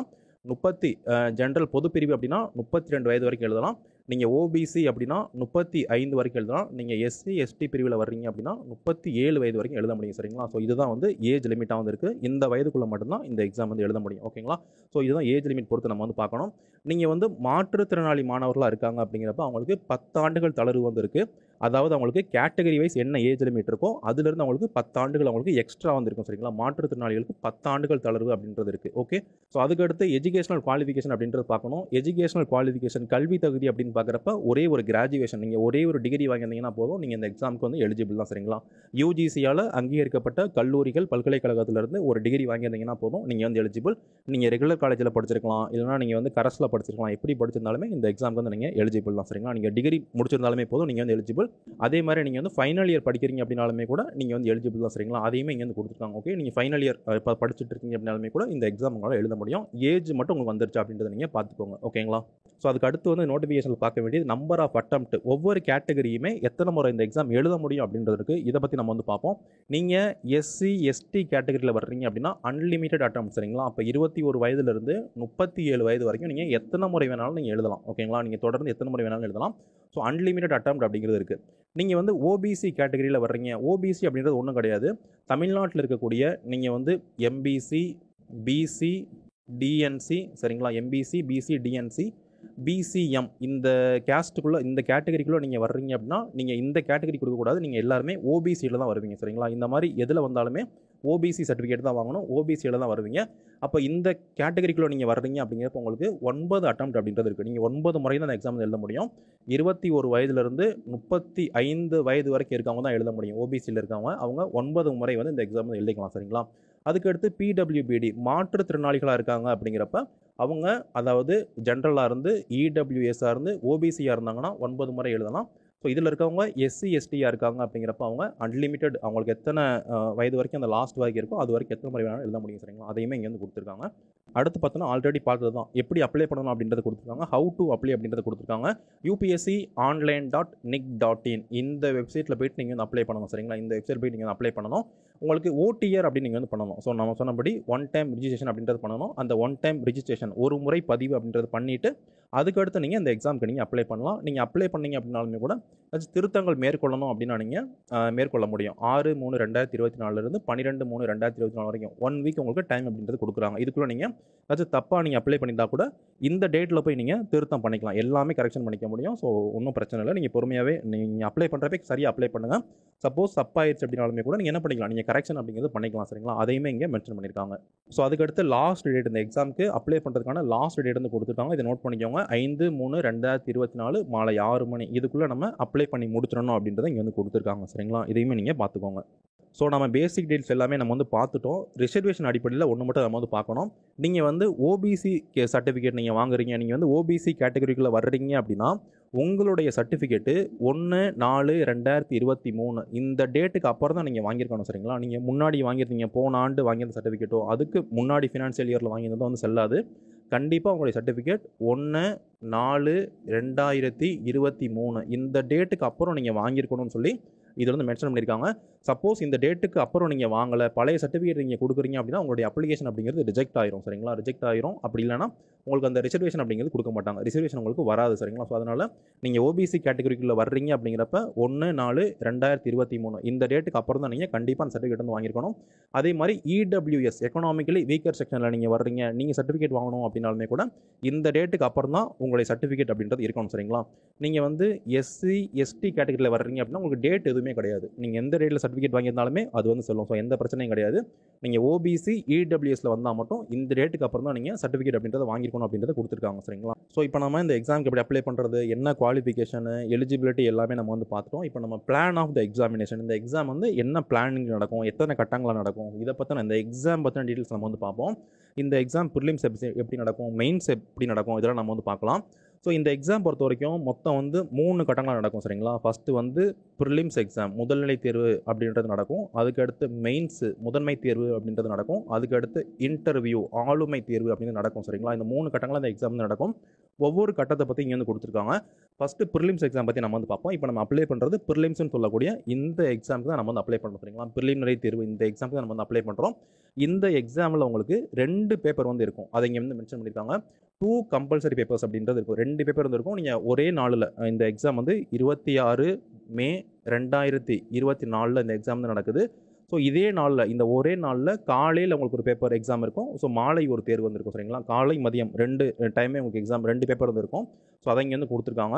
ஜென்ரல் பொது பிரிவு அப்படின்னா 32 வயது வரைக்கும் எழுதலாம். நீங்கள் ஓபிசி அப்படின்னா 35 வரைக்கும் எழுதலாம். நீங்கள் எஸ்சி எஸ்டி பிரிவில் வர்றீங்க அப்படின்னா 37 வயது வரைக்கும் எழுத முடியும் சரிங்களா. ஸோ இதுதான் வந்து ஏஜ் லிமிட்டாக வந்து இருக்குது. இந்த வயதுக்குள்ளே மட்டும்தான் இந்த எக்ஸாம் வந்து எழுத முடியும். ஓகேங்களா. ஸோ இதுதான் ஏஜ் லிமிட் பொறுத்து நம்ம வந்து பார்க்கணும். நீங்கள் வந்து மாற்றுத்திறனாளி மாணவர்களாக இருக்காங்க அப்படிங்கிறப்ப அவங்களுக்கு 10 ஆண்டுகள் தளர்வு வந்து இருக்குது. அதாவது அவங்களுக்கு கேட்டகரி வைஸ் என்ன ஏஜ் லிமிட் இருக்கோ அதுலேருந்து அவங்களுக்கு 10 ஆண்டுகள் அவங்களுக்கு எக்ஸ்ட்ரா வந்துருக்கும் சரிங்களா. மாற்றுத்திறனாளிகளுக்கு 10 ஆண்டுகள் தளர்வு அப்படின்றது இருக்குது. ஓகே, ஸோ அதுக்கடுத்து எஜுகேஷனல் குவாலிஃபிகேஷன் அப்படின்றது பார்க்கணும். எஜுகேஷனல் குவாலிஃபிகேஷன் கல்வி தகுதி அப்படின்னு பார்க்குறப்ப ஒரே ஒரு கிராஜுவேஷன், நீங்கள் ஒரே ஒரு டிகிரி வாங்கியிருந்தீங்கன்னா போதும், நீங்கள் இந்த எக்ஸாமுக்கு வந்து எலிஜிபிள் தான் சரிங்களா. யூஜிசியால் அங்கீகரிக்கப்பட்ட கல்லூரிகள் பல்கலைக்கழகத்திலிருந்து ஒரு டிகிரி வாங்கியிருந்தீங்கன்னா போதும், நீங்கள் வந்து எலிஜிபிள். நீங்கள் ரெகுலர் காலேஜில் படிச்சிருக்கலாம், இல்லைனா நீங்கள் வந்து கரஸில் படிச்சிருக்கலாம், எப்படி படிச்சிருந்தாலுமே இந்த எக்ஸாமுக்கு வந்து நீங்கள் எலிஜிபிள் தான் சரிங்களா. நீங்கள் டிகிரி முடிச்சிருந்தாலுமே போதும், நீங்கள் வந்து எலிஜிபிள். அதே மாதிரி நீங்கள் வந்து ஃபைனல் இயர் படிக்கிறீங்க அப்படின்னாலுமே கூட நீங்கள் வந்து எலிஜிபிள் தான் சரிங்களா. அதையுமே இங்கே வந்து கொடுத்துருக்காங்க. ஓகே, நீங்கள் ஃபைனல் இயர் இப்போ படிச்சுட்டு இருக்கீங்க அப்படின்னாலுமே கூட இந்த எக்ஸாம் உங்களால் எழுத முடியும். ஏஜ் மட்டும் உங்களுக்கு வந்துருச்சு அப்படின்றத நீங்கள் பார்த்துக்கோங்க. ஓகேங்களா. ஸோ அதுக்கு அடுத்து வந்து நோட்டிஃபிகேஷனில் பார்க்க வேண்டியது நம்பர் ஆஃப் அட்டெம்ப்ட். ஒவ்வொரு கேட்டகரியுமே எத்தனை முறை இந்த எக்ஸாம் எழுத முடியும் அப்படின்றதுக்கு இதை பற்றி நம்ம வந்து பார்ப்போம். நீங்கள் எஸ்சி எஸ்டி கேட்டகரியில் வர்றீங்க அப்படின்னா அன்லிமிட்டட் அட்டெம்ப்ட் சரிங்களா. அப்போ 21 வயதுலேருந்து 37 வயது வரைக்கும் நீங்கள் எத்தனை முறை வேணாலும் நீங்கள் எழுதலாம். ஓகேங்களா. நீங்கள் தொடர்ந்து எத்தனை முறை வேணாலும் எழுதலாம். ஸோ அன்லிமிட்டட் அட்டெம்ப்ட் அப்படிங்கிறது இருக்குது. நீங்கள் வந்து ஓபிசி கேட்டகரியில் வர்றீங்க. ஓபிசி அப்படின்றது ஒன்றும் கிடையாது. தமிழ்நாட்டில் இருக்கக்கூடிய நீங்கள் வந்து எம்பிசி பிசி டிஎன்சி சரிங்களா. எம்பிசி பிசி டிஎன்சி பிசிஎம் இந்த கேஸ்ட்டுக்குள்ளே இந்த கேட்டகரிக்குள்ளே நீங்கள் வர்றீங்க அப்படின்னா நீங்கள் இந்த கேட்டகரி கொடுக்கக்கூடாது. நீங்கள் எல்லாருமே ஓபிசியில் தான் வருவீங்க சரிங்களா. இந்த மாதிரி எதில் வந்தாலுமே ஓபிசி சர்டிஃபிகேட் தான் வாங்கணும், ஓபிசியில் தான் வருவீங்க. அப்போ இந்த கேட்டகரிக்குள்ளே நீங்கள் வர்றீங்க அப்படிங்கிறப்ப உங்களுக்கு 9 அட்டெம்ப்ட் அப்படின்றது இருக்குது. நீங்கள் 9 முறை தான் அந்த எக்ஸாம் எழுத முடியும். 21 வயதுலேருந்து 35 வயது வரைக்கும் இருக்கவங்க தான் எழுத முடியும். ஓபிசியில் இருக்கவங்க அவங்க 9 முறை வந்து இந்த எக்ஸாம் வந்து எழுதிக்கலாம் சரிங்களா. அதுக்கடுத்து பிடபிள்யூபிடி மாற்றுத்திறனாளிகளாக இருக்காங்க அப்படிங்கிறப்ப அவங்க அதாவது ஜென்ரலாக இருந்து இடபிள்யூஎஸ்ஸாக இருந்து ஓபிசியாக இருந்தாங்கன்னா 9 முறை எழுதலாம். ஸோ இதில் இருக்கவங்க எஸ்சி எஸ்டியாக இருக்காங்க அப்படிங்கிறப்ப அவங்க அன்லிமிட்டட் அவங்களுக்கு எத்தனை வயது வரைக்கும் அந்த லாஸ்ட் வரைக்கும் இருக்கோ அது வரைக்கும் எத்தனை முறை வேணாலும் எழுத முடியும் சரிங்களா. அதையுமே இங்கே வந்து கொடுத்துருக்காங்க. அடுத்து பார்த்தோன்னா ஆல்ரெடி பார்த்தது தான் எப்படி அப்ளை பண்ணணும் அப்படின்றத கொடுத்துருக்காங்க. ஹவு டு அப்ளை அப்படின்றத கொடுத்துருக்காங்க. upsc.online.nic.in இந்த வெப்சைட்டில் போய்ட்டு நீங்கள் வந்து அப்ளை பண்ணணும் சரிங்களா. இந்த வெப்சைட் போய்ட்டு நீங்கள் அப்ளை பண்ணணும். உங்களுக்கு ஓடிஆர் அப்படின்னு நீங்கள் வந்து பண்ணணும். ஸோ நம்ம சொன்னபடி ஒன் டைம் ரிஜிஸ்ட்ரேஷன் அப்படின்றது பண்ணணும். அந்த ஒன் டைம் ரிஜிஸ்ட்ரேஷன் ஒரு முறை பதிவு அப்படின்றது பண்ணிவிட்டு அதுக்கடுத்து நீங்கள் இந்த எக்ஸாமுக்கு நீங்கள் அப்ளை பண்ணலாம். நீங்கள் அப்ளை பண்ணீங்க அப்படின்னாலுமே கூட திருத்தங்கள் மேற்கொள்ளணும் அப்படின்னா நீங்கள் மேற்கொள்ள முடியும். 6/3/2024 12/3/2024 வரைக்கும் 1 வீக் உங்களுக்கு டைம் அப்படின்றது கொடுக்குறாங்க. இதுக்குள்ளே நீங்கள் ஏதாச்சும் தப்பாக நீங்கள் அப்ளை பண்ணியிருந்தால் கூட இந்த டேட்டில் போய் நீங்கள் திருத்தம் பண்ணிக்கலாம். எல்லாமே கரெக்ஷன் பண்ணிக்க முடியும். ஸோ ஒன்றும் பிரச்சனை இல்லை. நீங்கள் பொறுமையாகவே நீங்கள் அப்ளை பண்ணுறப்ப சரியாக அப்ளை பண்ணுங்கள். சப்போஸ் தப்பாயிடுச்சு அப்படின்னாலுமே கூட நீங்கள் என்ன பண்ணிக்கலாம், நீங்கள் கரெக்ஷன் அப்படிங்கிறது பண்ணிக்கலாம் சரிங்களா. அதையுமே இங்கே மென்ஷன் பண்ணியிருக்காங்க. ஸோ அதுக்கடுத்து லாஸ்ட் டேட் இந்த எக்ஸாமுக்கு அப்ளை பண்ணுறதுக்கான லாஸ்ட் டேட் வந்து கொடுத்துருக்காங்க. இதை நோட் பண்ணிக்கோங்க. 5/3/2024 மாலை 6 மணி இதுக்குள்ளே நம்ம அப்ளை பண்ணி முடிச்சிடணும் அப்படின்றத இங்கே வந்து கொடுத்துருக்காங்க சரிங்களா. இதையுமே நீங்கள் பார்த்துக்கோங்க. ஸோ நம்ம பேசிக் டீல்ஸ் எல்லாமே நம்ம வந்து பார்த்துட்டோம். ரிசர்வேஷன் அடிப்படையில் ஒன்று மட்டும் நம்ம வந்து பார்க்கணும். நீங்கள் வந்து ஓபிசி சர்டிஃபிகேட் நீங்கள் வாங்குறீங்க, நீங்கள் வந்து ஓபிசி கேட்டகரிக்குள்ளே வர்றீங்க அப்படின்னா உங்களுடைய சர்டிஃபிகேட்டு 1/4/2023 இந்த டேட்டுக்கு அப்புறம் தான் நீங்கள் வாங்கியிருக்கணும் சரிங்களா. நீங்கள் முன்னாடி வாங்கியிருந்தீங்க போன ஆண்டு வாங்கியிருந்த சர்டிஃபிகேட்டோ அதுக்கு முன்னாடி ஃபினான்ஷியல் இயரில் வாங்கியிருந்ததோ வந்து செல்லாது. கண்டிப்பாக உங்களுடைய சர்டிஃபிகேட் 1/4/2023 இந்த டேட்டுக்கு அப்புறம் நீங்கள் வாங்கியிருக்கணும்னு சொல்லி இது வந்து மென்ஷன் பண்ணியிருக்காங்க. சப்போஸ் இந்த டேட்டுக்கு அப்புறம் நீங்கள் வாங்கலை, பழைய சர்டிஃபிகேட் நீங்கள் கொடுக்குறீங்க அப்படின்னா உங்களுடைய அப்ளிகேஷன் அப்படிங்கிறது ரிஜெக்ட் ஆயிரும். சரிங்களா, ரிஜெக்ட் ஆயிரும். அப்படி இல்லைனா உங்களுக்கு அந்த ரிசர்வேஷன் அப்படிங்கிறது கொடுக்க மாட்டாங்க, ரிசர்வேஷன் உங்களுக்கு வராது. சரிங்களா, ஸோ அதனால் நீங்கள் ஓபிசி கேட்டகரிக்குள்ளே வர்றீங்க அப்படிங்கிறப்ப 1/4/2023 இந்த டேட்டுக்கு அப்புறம் தான் நீங்கள் கண்டிப்பாக அந்த சர்டிஃபிகேட் வந்து வாங்கியிருக்கணும். அதே மாதிரி இடபிள்யூஎஸ் எக்கனாமிக்கலி வீக்கர் செக்ஷனில் நீங்கள் வர்றீங்க, நீங்கள் சர்டிஃபிகேட் வாங்கணும் அப்படின்னாலுமே கூட இந்த டேட்டுக்கு அப்புறம் தான் உங்களுடைய சர்டிஃபிகேட் அப்படின்றது இருக்கணும். சரிங்களா, நீங்கள் வந்து எஸ்சி எஸ்டி கேட்டகரியில் வர்றீங்க அப்படின்னா உங்களுக்கு டேட் எதுவுமே கிடையாது. நீங்கள் எந்த டேட்டில் சர்டிஃபிகேட் வாங்கியிருந்தாலுமே அது வந்து சொல்லும். ஸோ எந்த பிரச்சனையும் கிடையாது. நீங்கள் ஓபிசி இடபிள்யூஎஸ்ல வந்தால் மட்டும் இந்த டேட்டுக்கு அப்புறம் தான் நீங்கள் சர்டிஃபிகேட் அப்படின்றத வாங்கியிருக்கணும் அப்படின்றத கொடுத்துருக்காங்க. சரிங்களா, ஸோ இப்போ நம்ம இந்த எக்ஸாமுக்கு எப்படி அப்ளை பண்ணுறது, என்ன குவாலிஃபிகேஷன், எலிஜிபிலிட்டி எல்லாமே நம்ம வந்து பார்த்துட்டோம். இப்போ நம்ம பிளான் ஆஃப் த எக்ஸாமினேஷன், இந்த எக்ஸாம் வந்து என்ன பிளானிங் நடக்கும், எத்தனை கட்டங்களாக நடக்கும், இதை பற்றின இந்த எக்ஸாம் பற்றின டீட்டெயில்ஸ் நம்ம வந்து பார்ப்போம். இந்த எக்ஸாம் ப்ரிலிம்ஸ் எப்படி நடக்கும், மெயின்ஸ் எப்படி நடக்கும், இதெல்லாம் நம்ம வந்து பார்க்கலாம். ஸோ இந்த எக்ஸாம் பொறுத்த வரைக்கும் மொத்தம் வந்து 3 கட்டங்களாக நடக்கும். சரிங்களா, ஃபஸ்ட்டு வந்து ப்ரிலிம்ஸ் எக்ஸாம் முதல்நிலை தேர்வு அப்படின்றது நடக்கும். அதுக்கடுத்து மெயின்ஸு முதன்மை தேர்வு அப்படின்றது நடக்கும். அதுக்கடுத்து இன்டர்வியூ ஆளுமை தேர்வு அப்படின்னு நடக்கும். சரிங்களா, இந்த 3 கட்டங்களாக இந்த எக்ஸாம் நடக்கும். ஒவ்வொரு கட்டத்தை பற்றி இங்கே வந்து கொடுத்துருக்காங்க. ஃபஸ்ட்டு ப்ரிலிம்ஸ் எக்ஸாம் பற்றி நம்ம வந்து பார்ப்போம். இப்போ நம்ம அப்ளை பண்ணுறது ப்ரிலிம்ஸ்னு சொல்லக்கூடிய இந்த எக்ஸாமுக்கு தான் நம்ம வந்து அப்ளை பண்ணுறோம். சரிங்களா, ப்ரிலிமினரி தேர்வு இந்த எக்ஸாமுக்கு தான் நம்ம வந்து அப்ளை பண்ணுறோம். இந்த எக்ஸாமில் உங்களுக்கு 2 பேப்பர் வந்து இருக்கும். அதை இங்கே வந்து மென்ஷன் பண்ணியிருக்காங்க. 2 கம்பல்சரி பேப்பர்ஸ் அப்படின்றது இருக்கும். 2 பேப்பர் வந்து இருக்கும். நீங்கள் ஒரே நாளில் இந்த எக்ஸாம் வந்து 26 மே 2024 இந்த எக்ஸாம் தான் நடக்குது. ஸோ இதே நாளில் இந்த ஒரே நாளில் காலையில் உங்களுக்கு ஒரு பேப்பர் எக்ஸாம் இருக்கும். ஸோ மாலை ஒரு தேர்வு வந்துருக்கும். சரிங்களா, காலை மதியம் 2 டைமே உங்களுக்கு எக்ஸாம் 2 பேப்பர் வந்து இருக்கும். ஸோ அதை இங்கே வந்து கொடுத்துருக்காங்க.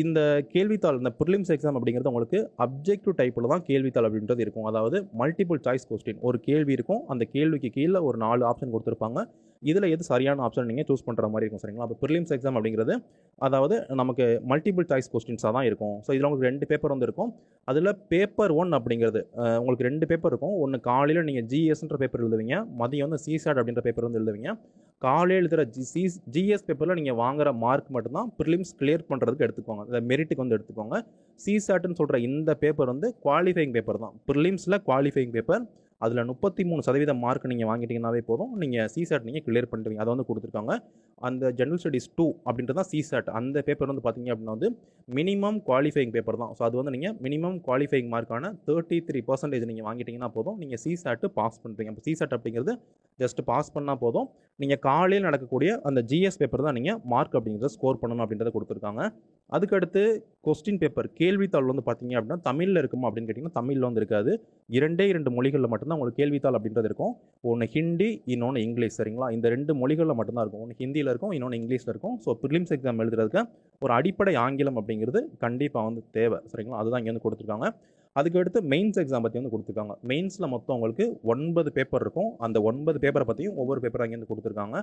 இந்த கேள்வித்தாள் இந்த ப்ரிலிம்ஸ் எக்ஸாம் அப்படிங்கிறது உங்களுக்கு அப்ஜெக்டிவ் டைப்பில் தான் கேள்வித்தாள் அப்படின்றது இருக்கும். அதாவது மல்டிபிள் சாய்ஸ் கொஸ்டின், ஒரு கேள்வி இருக்கும். அந்த கேள்விக்கு கீழே ஒரு 4 ஆப்ஷன் கொடுத்துருப்பாங்க. இதில் எது சரியான ஆப்ஷன் நீங்கள் சூஸ் பண்ணுற மாதிரி இருக்கும். சரிங்களா, அப்போ ப்ரிலிம்ஸ் எக்ஸாம் அப்படிங்கிறது அதாவது நமக்கு மல்டிபிள் சாய்ஸ் கொஸ்டின்ஸாக தான் இருக்கும். ஸோ இதில் உங்களுக்கு 2 பேப்பர் வந்து இருக்கும். அதில் பேப்பர் 1 அப்படிங்கிறது உங்களுக்கு 2 பேப்பர் இருக்கும். ஒன்று காலையில் நீங்கள் ஜிஎஸ்ன்ற பேப்பர் எழுதுவீங்க, மதியம் வந்து சிசாட் அப்படின்ற பேப்பர் வந்து எழுதுவீங்க. காலையில் எழுதுகிற ஜிஎஸ் பேப்பரில் நீங்கள் வாங்குகிற மார்க் மட்டும்தான் ப்ரிலிம்ஸ் கிளியர் பண்ணுறதுக்கு எடுத்துக்கோங்க, இந்த மெரிட்டுக்கு வந்து எடுத்துக்கோங்க. சிசாட்னு சொல்கிற இந்த பேப்பர் வந்து குவாலிஃபைங் பேப்பர் தான், ப்ரிலிம்ஸில் குவாலிஃபைங் பேப்பர். அதில் 33% மார்க் நீங்கள் வாங்கிட்டீங்கன்னாவே போதும், நீங்கள் சிசாட் நீங்கள் கிளியர் பண்ணிடுவீங்க. அதை வந்து கொடுத்துருக்காங்க. அந்த ஜென்ரல் ஸ்டடீஸ் 2 அப்படின்றது தான் சிசாட். அந்த பேப்பர் வந்து பார்த்தீங்க அப்படின்னா வந்து மினிமம் குவாலிஃபைங் பேப்பர் தான். ஸோ அது வந்து நீங்கள் மினிமம் குவாலிஃபைங் மார்க்கான 33% நீங்கள் வாங்கிட்டீங்கன்னா போதும், நீங்கள் சிசாட்டு பாஸ் பண்ணுறீங்க. அப்போ சிசாட் அப்படிங்கிறது ஜஸ்ட் பாஸ் பண்ணால் போதும். நீங்கள் காலையில் நடக்கக்கூடிய அந்த ஜிஎஸ் பேப்பர் தான் நீங்கள் மார்க் அப்படிங்கிறத ஸ்கோர் பண்ணணும் அப்படின்றத கொடுத்துருக்காங்க. அதுக்கடுத்து கொஸ்டின் பேப்பர் கேள்வித்தாள் வந்து பார்த்தீங்க அப்படின்னா தமிழில் இருக்குமா அப்படின்னு கேட்டிங்கன்னா தமிழில் வந்து இருக்காது. 2 மொழிகளில் மட்டும்தான் உங்களுக்கு கேள்வித்தாள் அப்படின்றது இருக்கும். ஒன்று ஹிந்தி, இன்னொன்று இங்கிலீஷ். சரிங்களா, இந்த 2 மொழிகளில் மட்டும்தான் இருக்கும். ஒன்று ஹிந்தியில் இருக்கும், இன்னொன்று இங்கிலீஷில் இருக்கும். ஸோ ப்ரிலிம்ஸ் எக்ஸாம் எழுதுறதுக்கு ஒரு அடிப்படை ஆங்கிலம் அப்படிங்கிறது கண்டிப்பாக வந்து தேவை. சரிங்களா, அதுதான் இங்கே வந்து கொடுத்துருக்காங்க. அதுக்கடுத்து மெயின்ஸ் எக்ஸாம் பற்றி வந்து கொடுத்துருக்காங்க. மெயின்ஸில் மொத்தம் உங்களுக்கு 9 பேப்பர் இருக்கும். அந்த 9 பேப்பரை பற்றியும் ஒவ்வொரு பேப்பர் அங்கேருந்து கொடுத்துருக்காங்க.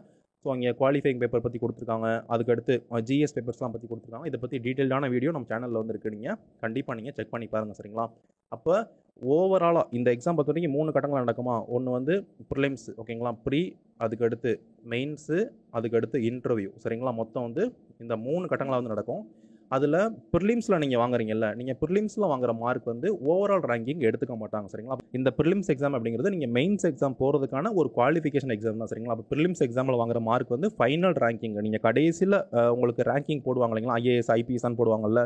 ஸோ அங்கே குவாலிஃபைங் பேப்பர் பற்றி கொடுத்துருக்காங்க. அதுக்கடுத்து ஜிஎஸ் பேப்பர்ஸ்லாம் பற்றி கொடுத்துருக்காங்க. இதை பற்றி டீட்டெயில்டான வீடியோ நம்ம சேனலில் வந்து இருக்கு, நீங்கள் கண்டிப்பாக நீங்கள் செக் பண்ணி பாருங்கள். சரிங்களா, அப்போ ஓவராலாக இந்த எக்ஸாம் பொறுத்த வரைக்கும் 3 கட்டங்கள் நடக்குமா. ஒன்று வந்து ப்ரிலிம்ஸ், ஓகேங்களா, ப்ரீ, அதுக்கடுத்து மெயின்ஸு, அதுக்கடுத்து இன்டர்வியூ. சரிங்களா, மொத்தம் வந்து இந்த 3 கட்டங்களாக வந்து நடக்கும். அதில் ப்ரிலிம்ஸில் நீங்கள் வாங்குறீங்கல்ல, நீங்கள் ப்ரிலிம்ஸில் வாங்குற மார்க் வந்து ஓவரால் ரேங்கிங் எடுத்துக்க மாட்டாங்க. சரிங்களா, இந்த ப்ரிலிம்ஸ் எக்ஸாம் அப்படிங்கிறது நீங்கள் மெயின்ஸ் எக்ஸாம் போகிறதுக்கான ஒரு குவாலிஃபிகேஷன் எக்ஸாம் தான். சரிங்களா, அப்போ ப்ரிலிம்ஸ் எக்ஸாமில் வாங்குற மார்க் வந்து ஃபைனல் ரேங்கிங். நீங்கள் கடைசியில் உங்களுக்கு ரேங்கிங் போடுவாங்க இல்லைங்களா, ஐஏஎஸ் ஐபிஎஸ்ன்னு போடுவாங்கல்ல,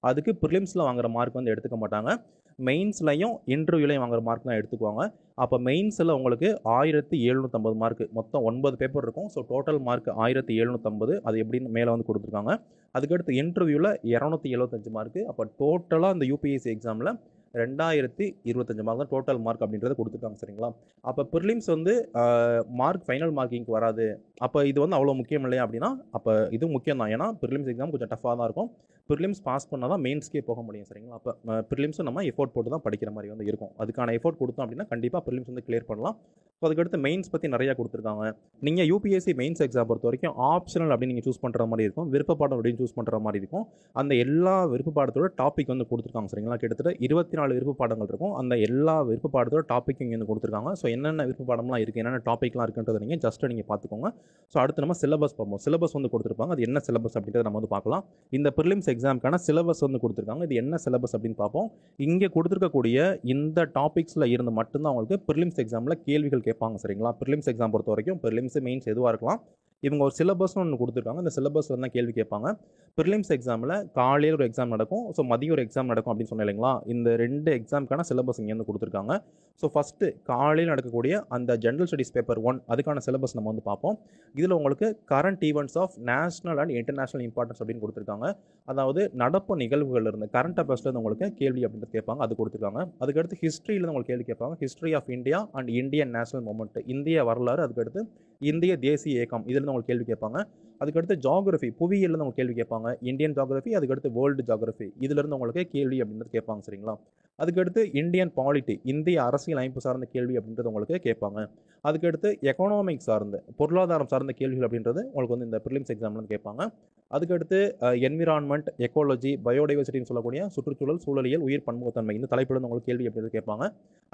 அதுக்கு ப்ரிலிம்ஸில் வாங்குற மார்க் வந்து எடுத்துக்க மாட்டாங்க. மெயின்ஸ்லையும் இன்டர்வியூலையும் வாங்குற மார்க் தான் எடுத்துக்குவாங்க. அப்போ மெயின்ஸில் உங்களுக்கு 1750 மார்க், மொத்தம் 9 பேப்பர் இருக்கும். ஸோ டோட்டல் மார்க் 1750, அது எப்படின்னு மேலே வந்து கொடுத்துருக்காங்க. அதுக்கடுத்து இன்டர்வியூவில் 275 மார்க்கு. அப்போ டோட்டலாக அந்த யூபிஎஸ்சி எக்ஸாமில் 2025 மார்க் தான் டோட்டல் மார்க் அப்படின்றத கொடுத்துருக்காங்க. சரிங்களா, அப்போ ப்ரிலிம்ஸ் வந்து மார்க் ஃபைனல் மார்க்கிங்க்கு வராது. அப்போ இது வந்து அவ்வளோ முக்கியம் இல்லையா அப்படின்னா, அப்போ இது முக்கியம் தான். ஏன்னா ப்ரிலிம்ஸ் எக்ஸாம் கொஞ்சம் டஃப்பாக தான் இருக்கும். ப்ரிலிம்ஸ் பாஸ் பண்ணால் தான் மெயின்ஸ்க்கே போக முடியும். சரிங்களா, அப்போ ப்ரிலிம்ஸும் நம்ம எஃபோர்ட் போட்டு தான் படிக்கிற மாதிரி வந்து இருக்கும். அதுக்கான எஃபோர்ட் கொடுத்தோம் அப்படின்னா கண்டிப்பாக ப்ரிலிம்ஸ் வந்து கிளியர் பண்ணலாம். ஸோ அதுக்கடுத்து மெயின்ஸ் பற்றி நிறையா கொடுத்துருக்காங்க. நீங்கள் யூபிஎஸ்சி மெயின்ஸ் எக்ஸாம் பொறுத்த வரைக்கும் ஆப்ஷனல் அப்படின்னு நீங்கள் சூஸ் பண்ணுற மாதிரி இருக்கும், விருப்பப்பாடம் அப்படின்னு சூஸ் பண்ணுற மாதிரி இருக்கும். அந்த எல்லா விருப்பப்பாடத்தோட டாபிக் வந்து கொடுத்துருக்காங்க. சரிங்களா, கிட்டத்தட்ட 24 விருப்ப பாடங்கள் இருக்கும். அந்த எல்லா விருப்ப பாடத்தோட டாபிக் இங்கே வந்து கொடுத்துருக்காங்க. ஸோ என்னென்ன விருப்ப பாடம்லாம் இருக்குது, என்னென்ன டாப்பிக்லாம் இருக்குன்றதை நீங்கள் ஜஸ்ட் நீங்கள் பார்த்துக்கோங்க. ஸோ அடுத்து நம்ம சிலபஸ் பார்ப்போம். சிலபஸ் வந்து கொடுத்துருப்பாங்க. அது என்ன சிலபஸ் அப்படின்றத நம்ம வந்து பார்க்கலாம். இந்த ப்ரிலிம்ஸ் எக்ஸாமுக்கான சிலபஸ் வந்து கொடுத்துருக்காங்க. இது என்ன சிலபஸ் அப்படின்னு பார்ப்போம். இங்கே கொடுத்துருக்கக்கூடிய இந்த டாபிக்ஸில் இருந்து மட்டும்தான் உங்களுக்கு ப்ரிலிம்ஸ் எக்ஸாமில் கேள்விகள் கேட்பாங்க. சரிங்களா, ப்ரிலிம்ஸ் எக்ஸாம் பொறுத்த வரைக்கும் ப்ரிலிம்ஸ் மெயின்ஸ் எதுவாக இருக்கலாம், இவங்க ஒரு சிலபஸ்னு ஒன்று கொடுத்துருக்காங்க. அந்த சிலபஸ்ல தான் கேள்வி கேட்பாங்க. ப்ரிலிம்ஸ் எக்ஸாமில் காலையில் ஒரு எக்ஸாம் நடக்கும், ஸோ மதியம் ஒரு எக்ஸாம் நடக்கும் அப்படின்னு சொன்னேன் இல்லைங்களா? இந்த 2 எக்ஸாமுக்கான சிலபஸ் இங்கேருந்து கொடுத்துருக்காங்க. ஸோ ஃபஸ்ட்டு காலையில் நடக்கக்கூடிய அந்த ஜென்ரல் ஸ்டடீஸ் பேப்பர் 1 அதுக்கான சிலபஸ் நம்ம வந்து பார்ப்போம். இதில் உங்களுக்கு current events of national and international importance அப்படின்னு கொடுத்துருக்காங்க. அதாவது நடப்பு நிகழ்வுகள் இருந்து கரண்ட் அஃபேர்ஸ்லேருந்து உங்களுக்கு கேள்வி அப்படின்றது கேட்பாங்க, அது கொடுத்துருக்காங்க. அதுக்கடுத்து ஹிஸ்ட்ரியிலேருந்து உங்களுக்கு கேள்வி கேட்பாங்க. History of India and Indian national movement, இந்திய வரலாறு, அதுக்கடுத்து இந்திய தேசிய இயக்கம், இதிலிருந்து உங்களுக்கு கேள்வி கேட்பாங்க. அதுக்கடுத்து ஜாகிரஃபி, புவியியல்லேருந்து உங்களுக்கு கேள்வி கேட்பாங்க. இந்தியன் ஜாகிரஃபி, அதுக்கடுத்து வேர்ல்டு ஜாகிரஃபி, இதிலிருந்து உங்களுக்கு கேள்வி அப்படின்றது கேட்பாங்க. சரிங்களா? அதுக்கடுத்து இந்தியன் பாலிட்டி, இந்திய அரசியல் அமைப்பு சார்ந்த கேள்வி அப்படின்றது உங்களுக்கு கேட்பாங்க. அதுக்கடுத்து எக்கனாமிக் சார்ந்த, பொருளாதாரம் சார்ந்த கேள்விகள் அப்படின்றது உங்களுக்கு வந்து இந்த ப்ரிலிம்ஸ் எக்ஸாம்லேருந்து கேட்பாங்க. அதுக்கடுத்து என்விரான்மெண்ட், எக்காலஜி, பயோடைவர்சிட்டின்னு சொல்லக்கூடிய சுற்றுச்சூழல், சூழலியல், உயிர் பன்முகத்தன்மை, இந்த தலைப்பிலிருந்து உங்களுக்கு கேள்வி அப்படின்றது கேட்பாங்க.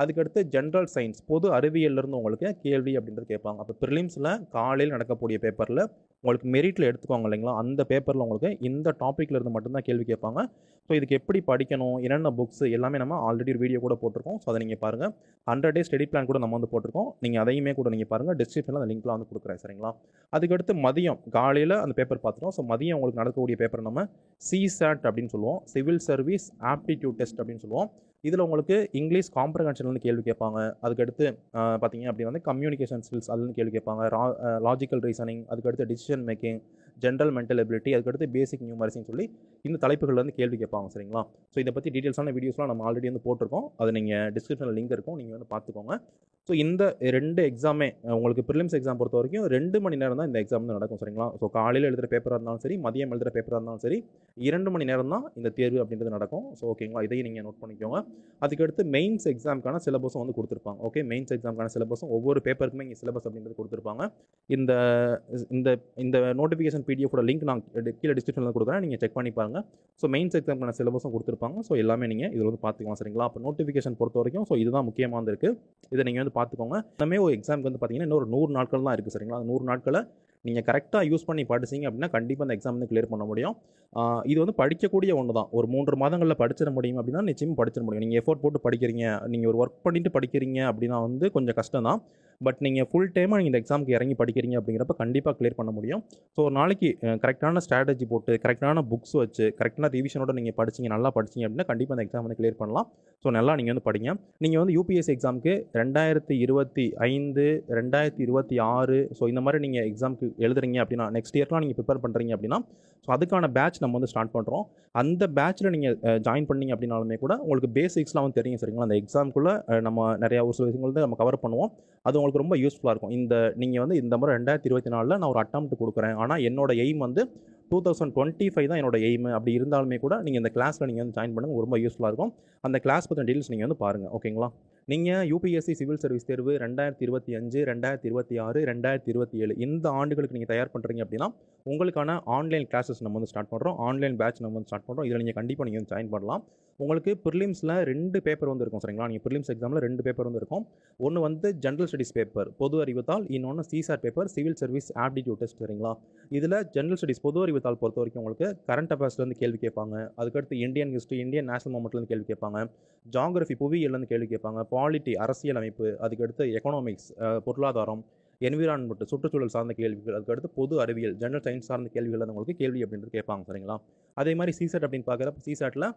அதுக்கடுத்து ஜென்ரல் சயின்ஸ், பொது அறிவியலிருந்து உங்களுக்கு கேள்வி அப்படின்றது கேட்பாங்க. அப்போ ப்ரிலிம்ஸில் காலையில் நடக்கக்கூடிய பேப்பரில் உங்களுக்கு மெரிட்டில் எடுத்துக்குவாங்க இல்லைங்களா, அந்த பேப்பரில் உங்களுக்கு இந்த டாப்பிக்கில் இருந்து மட்டும்தான் கேள்வி கேட்பாங்க. ஸோ இதுக்கு எப்படி படிக்கணும், என்னென்ன புக்ஸ் எல்லாமே நம்ம ஆல்ரெடி ஒரு வீடியோ கூட போட்டிருக்கோம். ஸோ அதை நீங்கள் பாருங்கள். 100 டேஸ் ஸ்டடி பிளான் கூட நம்ம வந்து போட்டிருக்கோம். நீங்கள் அதையுமே கூட நீங்கள் பாருங்கள். டிஸ்கிரிப்ஷனில் அந்த லிங்க்லாம் வந்து கொடுக்குறேன். சரிங்களா? அதுக்கடுத்து மதியம் காலையில் அந்த பேப்பர் பார்த்துட்டோம். ஸோ மதியம் உங்களுக்கு நடக்கக்கூடிய பேப்பர் நம்ம CSAT அப்படின்னு சொல்லுவோம், சிவில் சர்வீஸ் ஆப்டிடியூட் டெஸ்ட் அப்படின்னு சொல்லுவோம். இதில் உங்களுக்கு இங்கிலீஷ் காம்ப்ரஹென்ஷன்லேருந்து கேள்வி கேட்பாங்க. அதுக்கடுத்து பார்த்தீங்க அப்படி வந்து கம்யூனிகேஷன் ஸ்கில்ஸ் அதுலேருந்து கேள்வி கேட்பாங்க. லாஜிக்கல் ரீசனிங், அதுக்கடுத்து decision making, general mental ability, அதுக்கடுத்து பேசிக் நியூமரிசின்னு சொல்லி இந்த தலைப்புகள்லேருந்து கேள்வி கேட்பாங்க. சரிங்களா? ஸோ இதை பற்றி டீட்டெயில்ஸான வீடியோஸ்லாம் நம்ம ஆல்ரெடி வந்து போட்டிருக்கோம். அது நீங்கள் டிஸ்கிரிப்ஷனில் லிங்க் இருக்கும், நீங்கள் வந்து பார்த்துக்கோங்க. ஸோ இந்த 2 எக்ஸாமே உங்களுக்கு ப்ரிலிம்ஸ் எக்ஸாம் பொறுத்த வரைக்கும் 2 மணி நேரம் தான் இந்த எக்ஸாம் வந்து நடக்கும். சரிங்களா? ஸோ காலையில் எழுதுகிற பேப்பராக இருந்தாலும் சரி, மதியம் எழுதுகிற பேப்பராக இருந்தாலும் சரி, 2 மணி நேரம் தான் இந்த தேர்வு அப்படின்றது நடக்கும். ஸோ ஓகேங்களா? இதையும் நீங்கள் நோட் பண்ணிக்கோங்க. அதுக்கடுத்து மெயின்ஸ் எக்ஸாமுக்கான சிலபஸும் வந்து கொடுத்துருப்பாங்க. ஓகே, மெயின்ஸ் எக்ஸாமுக்கான சிலபஸும் ஒவ்வொரு பேப்பருக்குமே இங்கே சிலபஸ் அப்படின்றது கொடுத்துருப்பாங்க. இந்த இந்த இந்த நோட்டிஃபிகேஷன் பிடிஎஃபோட லிங்க் நான் கீழே டிஸ்கிரிப்ஷனில் கொடுக்குறேன், நீங்கள் செக் பண்ணி பாருங்கள். ஸோ மெயின்ஸ் எக்ஸாமுக்கான சிலபஸும் கொடுத்துருப்பாங்க. ஸோ எல்லாமே நீங்கள் இதில் வந்து பார்த்துக்கலாம். சரிங்களா? அப்போ நோட்டிஃபிகேஷன் பொறுத்த வரைக்கும் ஸோ இதுதான் முக்கியமாக இருக்குது. இதை நீங்கள் வந்து பார்த்துக்கோங்க. எல்லாமே ஒரு எக்ஸாமுக்கு வந்து பார்த்தீங்கன்னா இன்னொரு 100 நாட்கள் தான் இருக்குது. சரிங்களா? அந்த 100 நாட்களை நீங்கள் கரெக்டாக யூஸ் பண்ணி படிச்சிங்க அப்படின்னா கண்டிப்பாக அந்த எக்ஸாம் வந்து கிளியர் பண்ண முடியும். இது வந்து படிக்கக்கூடிய ஒன்று தான். ஒரு 3 மாதங்களில் படிச்சிட முடியும் அப்படின்னா நிச்சயமாக படிச்சிட முடியும். நீங்கள் எஃபோர்ட் போட்டு படிக்கிறீங்க, நீங்கள் ஒரு ஒர்க் பண்ணிட்டு படிக்கிறீங்க அப்படின்னா வந்து கொஞ்சம் கஷ்டம் தான். பட் நீங்கள் ஃபுல் டைமாக நீங்கள் இந்த எக்ஸாமுக்கு இறங்கி படிக்கிறீங்க அப்படிங்கிறப்ப கண்டிப்பாக கிளியர் பண்ண முடியும். ஸோ ஒரு நாளைக்கு கரெக்டான ஸ்ட்ராட்டஜி போட்டு, கரெக்டான புக்ஸ் வச்சு, கரெக்டான ரிவிஷனோட நீங்கள் படிச்சிங்க, நல்லா படிச்சிங்க அப்படின்னா கண்டிப்பாக அந்த எக்ஸாம் வந்து கிளியர் பண்ணலாம். ஸோ நல்லா நீங்கள் வந்து படிங்க. நீங்கள் வந்து UPSC எக்ஸாமுக்கு 2025, 2026 ஸோ இந்த மாதிரி நீங்கள் எக்ஸாமுக்கு எழுதுறீங்க அப்படின்னா, நெக்ஸ்ட் இயர்லாம் நீங்கள் ப்ரிப்பேர் பண்ணுறீங்க அப்படின்னா, ஸோ அதுக்கான பேட்ச் நம்ம வந்து ஸ்டார்ட் பண்ணுறோம். அந்த பேட்ச்சில் நீங்கள் ஜாயின் பண்ணீங்க அப்படின்னாலுமே கூட உங்களுக்கு பேசிக்ஸ்லாம் வந்து தெரியும். சரிங்களா? அந்த எக்ஸாமுக்குள்ளே நம்ம நிறையா ஒரு சில விஷயங்கள் வந்து நம்ம கவர் பண்ணுவோம். அது உங்களுக்கு ரொம்ப யூஸ்ஃபுல்லாக இருக்கும். நீங்கள் வந்து இந்த முறை 2024 நான் ஒரு அட்டெம்ப்ட் கொடுக்குறேன், ஆனால் என்னோட எய்ம் வந்து 2025 தான் என்னோட எய்ம். அப்படி இருந்தாலுமே கூட நீங்கள் இந்த கிளாஸில் நீங்கள் வந்து ஜாயின் பண்ணுங்கள், ரொம்ப யூஸ்ஃபுல்லாக இருக்கும். அந்த கிளாஸ் பற்றின டீட்டெயில்ஸ் நீங்கள் வந்து பாருங்கள். ஓகேங்களா? நீங்கள் UPSC சிவில் சர்வீஸ் தேர்வு 2025, 2026, 2027 இந்த ஆண்டுகளுக்கு நீங்கள் தயார் பண்ணுறீங்க அப்படின்னா உங்களுக்கான ஆன்லைன் கிளாஸஸ் நம்ம வந்து ஸ்டார்ட் பண்ணுறோம். ஆன்லைன் பேட்ச் நம்ம வந்து ஸ்டார்ட் பண்ணுறோம். இதில் நீங்கள் கண்டிப்பாக நீங்கள் வந்து ஜாயின் பண்ணலாம். உங்களுக்கு ப்ரிலிம்ஸில் 2 பேப்பர் வந்து இருக்கும். சரிங்களா? நீங்கள் ப்ரிலிம்ஸ் எக்ஸாமில் 2 பேப்பர் வந்து இருக்கும். ஒன்று வந்து ஜென்ரல் ஸ்டடீஸ் பேப்பர், பொது அறிவுத்தாள். இன்னொன்று CSAT paper, civil service aptitude test. சரிங்களா? இதில் ஜென்ரல் ஸ்டடீஸ் பொது அறிவுத்தாள் பொறுத்த வரைக்கும் உங்களுக்கு கரண்ட் அஃபேர்ஸ்லேருந்து கேள்வி கேட்பாங்க. அதுக்கடுத்து இந்தியன் ஹிஸ்ட்ரி, இந்தியன் நேஷனல் மூமெண்ட்லேருந்து கேள்வி கேட்பாங்க. ஜாகிரஃபி, புவியியல்லேருந்து கேள்வி கேட்பாங்க. பாலிட்டி, அரசியல் அமைப்பு, அதுக்கடுத்து எக்கனாமிக்ஸ், பொருளாதாரம், என்விரான்மெண்ட், சுற்றுச்சூழல் சார்ந்த கேள்விகள், அதுக்கடுத்து பொது அறிவியல், ஜென்ரல் சயின்ஸ் சார்ந்த கேள்விகள் வந்து உங்களுக்கு கேள்வி அப்படின்றது கேட்பாங்க. சரிங்களா? அதே மாதிரி CSAT அப்படின்னு பார்க்குறப்ப CSATல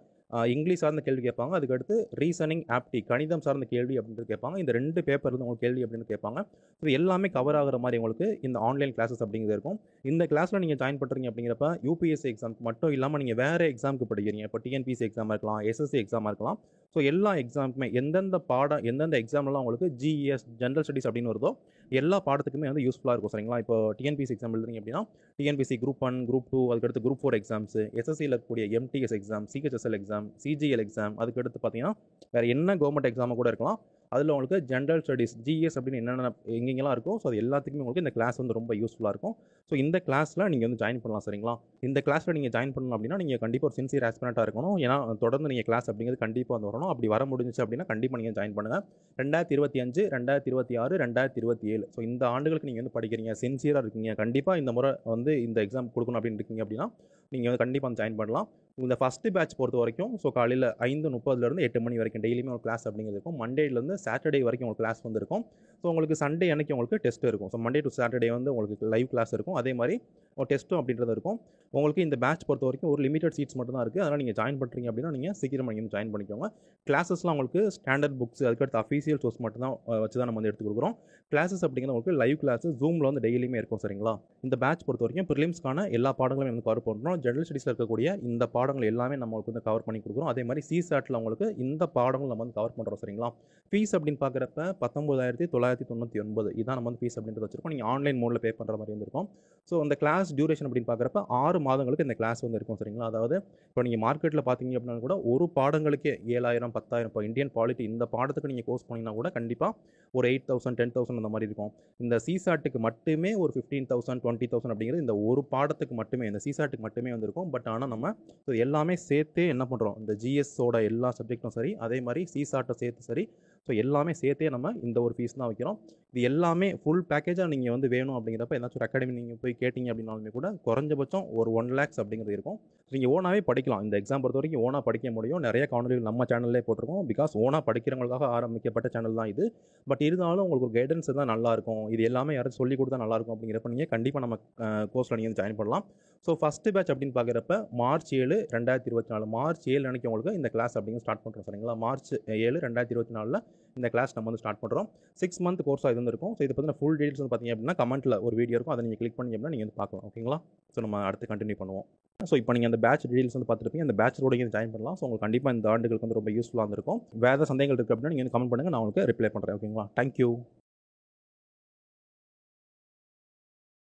இங்கிலீஷ் சார்ந்த கேள்வி கேட்பாங்க. அதுக்கடுத்து ரீசனிங், ஆப்டி, கணிதம் சார்ந்த கேள்வி அப்படின்றது கேட்பாங்க. இந்த 2 பேப்பர் வந்து உங்களுக்கு கேள்வி அப்படின்னு கேட்பாங்க. இது எல்லாமே கவர் ஆகிற மாதிரி உங்களுக்கு இந்த ஆன்லைன் கிளாஸஸ் அப்படிங்கிறது இருக்கும். இந்த கிளாஸில் நீங்கள் ஜாயின் பண்ணுறீங்க அப்படிங்கிறப்ப UPSC எக்ஸாமுக்கு மட்டும் இல்லாமல் நீங்கள் வேறு எக்ஸாமுக்கு படிக்கிறீங்க. இப்போ TNPSC எக்ஸாமாக இருக்கலாம், SSC எக்ஸாமாக இருக்கலாம். ஸோ எல்லா எக்ஸாமுக்குமே எந்தெந்த எக்ஸாம்லாம் உங்களுக்கு GES ஜென்ரல் ஸ்டடீஸ் அப்படின்னு வருதோ எல்லா பாடத்துக்குமே வந்து யூஸ்ஃபுல்லாக இருக்கும். சரிங்களா? இப்போ TNPSC எக்ஸாம் எழுதுறீங்க அப்படின்னா TNPSC குரூப் 1, குரூப் 2, அதுக்கடுத்து குரூப் 4 எக்ஸாம்ஸ், SSCயில் இருக்கக்கூடிய MTS exam, CHSL exam, CGL exam, அதுக்கடுத்து பார்த்தீங்கன்னா வேறு என்ன கவர்மெண்ட் எக்ஸாமாக கூட இருக்கலாம். அதில் உங்களுக்கு ஜென்ரல் ஸ்டடீஸ் GS அப்படின்னு என்னென்ன எங்கெங்கெல்லாம் இருக்கோ ஸோ அது எல்லாத்துக்குமே உங்களுக்கு இந்த கிளாஸ் வந்து ரொம்ப யூஸ்ஃபுல்லாக இருக்கும். ஸோ இந்த கிளாஸில் நீங்கள் வந்து ஜாயின் பண்ணலாம். சரிங்களா? இந்த கிளாஸில் நீங்கள் ஜாயின் பண்ணணும் அப்படின்னா நீங்கள் கண்டிப்பாக ஒரு சின்சியர் ஆஸ்பிரண்ட்டாக இருக்கணும். ஏன்னா தொடர்ந்து நீங்கள் கிளாஸ் அப்படிங்கிறது கண்டிப்பாக வந்து வரணும். அப்படி வர முடிஞ்சிச்சு அப்படின்னா கண்டிப்பாக நீங்கள் ஜாயின் பண்ணுங்கள். 2025, 2026, 2027 ஸோ இந்த ஆண்டுகளுக்கு நீங்கள் வந்து படிக்கிறீங்க, சின்சியராக இருக்கீங்க, கண்டிப்பாக இந்த முறை வந்து இந்த எக்ஸாம் கொடுக்கணும் அப்படின்னு இருக்கீங்க அப்படின்னா நீங்கள் வந்து கண்டிப்பாக ஜாயின் பண்ணலாம். இந்த ஃபஸ்ட்டு பேட்ச் பொறுத்த வரைக்கும் ஸோ காலையில் 5:30 8 மணி வரைக்கும் டெய்லியுமே ஒரு கிளாஸ் அப்படிங்கிறது இருக்கும். மண்டேலேருந்து சாட்டர்டே வரைக்கும் ஒரு கிளாஸ் வந்து இருக்கும். ஸோ உங்களுக்கு சண்டே அன்னைக்கு உங்களுக்கு டெஸ்ட் இருக்கும். ஸோ மண்டே டு சாட்டர்டே வந்து உங்களுக்கு லைவ் கிளாஸ் இருக்கும். அதே மாதிரி ஒரு டெஸ்ட்டும் அப்படின்றது இருக்கும். உங்களுக்கு இந்த பேட்ச் பொறுத்த வரைக்கும் ஒரு லிமிடெட் சீட்ஸ் மட்டும் தான் இருக்குது. அதனால் நீங்கள் ஜாயின் பண்ணுறீங்க அப்படின்னா நீங்கள் சீக்கிரமாக நீங்கள் ஜாயின் பண்ணிக்கோங்க. கிளாஸஸ்லாம் உங்களுக்கு ஸ்டாண்டர்ட் புக்ஸ் அதுக்கடுத்து அஃபீஷியல் சோர்ஸ் மட்டும் தான் வச்சு தான் நம்ம வந்து எடுத்து கொடுக்குறோம். கிளாஸஸ் அப்படிங்கிற உங்களுக்கு லைவ் கிளாஸ் ஜூமில் வந்து டெய்லியுமே இருக்கும். சரிங்களா? இந்த பேட்ச் பொறுத்த வரைக்கும் ப்ரிலிம்ஸ்க்கான எல்லா பாடங்களும் வந்து கவர் பண்ணுறோம். ஜெனரல் ஸ்டடீஸில் இருக்கக்கூடிய இந்த பாடங்கள் எல்லாமே நம்மளுக்கு வந்து கவர் பண்ணி கொடுக்குறோம். அதே மாதிரி சிசாட்டில் உங்களுக்கு இந்த பாடங்கள் நம்ம வந்து கவர் பண்ணுறோம். சரிங்களா? ஃபீஸ் அப்படின்னு பார்க்குறப்ப 19,999 இதான் நம்ம வந்து ஃபீஸ் அப்படின்றது வச்சிருக்கோம். நீங்கள் ஆன்லைன் மோடில் பே பண்ணுற மாதிரி இருந்திருக்கும். ஸோ அந்த கிளாஸ் டியூரேஷன் அப்படின்னு பார்க்குறப்ப 6 மாதங்களுக்கு இந்த கிளாஸ் வந்து இருக்கும். சரிங்களா? அதாவது இப்போ நீங்கள் மார்க்கெட்டில் பார்த்தீங்க அப்படின்னா கூட ஒரு பாடங்களுக்கே 7,000 10,000 இப்போ இந்தியன் பாலிட்டி இந்த பாடத்துக்கு நீங்கள் கோர்ஸ் பண்ணிங்கன்னா கூட கண்டிப்பாக ஒரு 8,000 10,000 அந்த மாதிரி இருக்கும். இந்த சிசாட்டுக்கு மட்டுமே ஒரு 15,000 20,000 அப்படிங்கிறது இந்த ஒரு பாடத்துக்கு மட்டுமே இந்த சிசாட்டுக்கு மட்டுமே வந்திருக்கும். பட் ஆனால் நம்ம ஸோ எல்லாமே சேர்த்தே என்ன பண்ணுறோம், இந்த ஜிஎஸோட எல்லா சப்ஜெக்ட்டும் சரி, அதே மாதிரி சிசாட்டை சேர்த்து சரி, ஸோ எல்லாமே சேர்த்தே நம்ம இந்த ஒரு ஃபீஸ் தான் வைக்கிறோம். இது எல்லாமே ஃபுல் பேக்கேஜாக நீங்கள் வந்து வேணும் அப்படிங்கிறப்ப ஏதாச்சும் ஒரு அகாடமி நீங்கள் போய் கேட்டிங்க அப்படின்னாலுமே கூட குறைஞ்சபட்சம் ஒரு 1 lakhs அப்படிங்கிறது இருக்கும். நீங்கள் ஓனாகவே படிக்கலாம். இந்த எக்ஸாம் பொறுத்த வரைக்கும் ஓனாக படிக்க முடியும். நிறைய காணொலிகள் நம்ம சேனல்லே போட்டிருக்கோம். பிகாஸ் ஓனாக படிக்கிறவங்களுக்காக ஆரம்பிக்கப்பட்ட சேனல் தான் இது. பட் இருந்தாலும் உங்களுக்கு ஒரு கைடன்ஸ் தான் நல்லாயிருக்கும். இது எல்லாமே யாராச்சும் சொல்லிக் கொடுத்தா நல்லாயிருக்கும் அப்படிங்கிறப்ப நீங்கள் கண்டிப்பாக நம்ம கோர்ஸில் நீங்கள் வந்து ஜாயின் பண்ணலாம். ஸோ ஃபஸ்ட்டு பேட்ச் அப்படின்னு பார்க்குறப்ப மார்ச் 7 2024 மார்ச் 7 அன்னைக்கு உங்களுக்கு இந்த கிளாஸ் அப்படிங்க ஸ்டார்ட் பண்ணுறோம். சரிங்களா? மார்ச் 7 2024 இந்த கிளாஸ் நம்ம வந்து ஸ்டார்ட் பண்ணுறோம். 6 month கோர்ஸாக இது இருக்கும். ஸோ இதை பற்றின ஃபுல் டீட்டெயில்ஸ் வந்து பார்த்தீங்க அப்படின்னா கமெண்ட்டில் ஒரு வீடியோ இருக்கும். அதை நீங்கள் கிளிக் பண்ணி அப்படின்னா நீங்கள் வந்து பார்க்கலாம். ஓகேங்களா? ஸோ நம்ம அடுத்து கண்டினியூ பண்ணுவோம். ஸோ இப்போ நீங்கள் அந்த பேட்ச் டீட்டெயில்ஸ் வந்து பார்த்துருப்பீங்க. அந்த பேட்சோட நீங்கள் ஜாயின் பண்ணலாம். ஸோ உங்களுக்கு கண்டிப்பாக இந்த ஆண்டுகளுக்கு வந்து ரொம்ப யூஸ்ஃபுல்லாக இருக்கும். வேறு சந்தேகங்கள் இருக்குது அப்படின்னா நீங்கள் கமெண்ட் பண்ணுங்கள். நான் உங்களுக்கு ரிப்ளை பண்ணுறேன். ஓகேங்களா? தேங்க்யூ.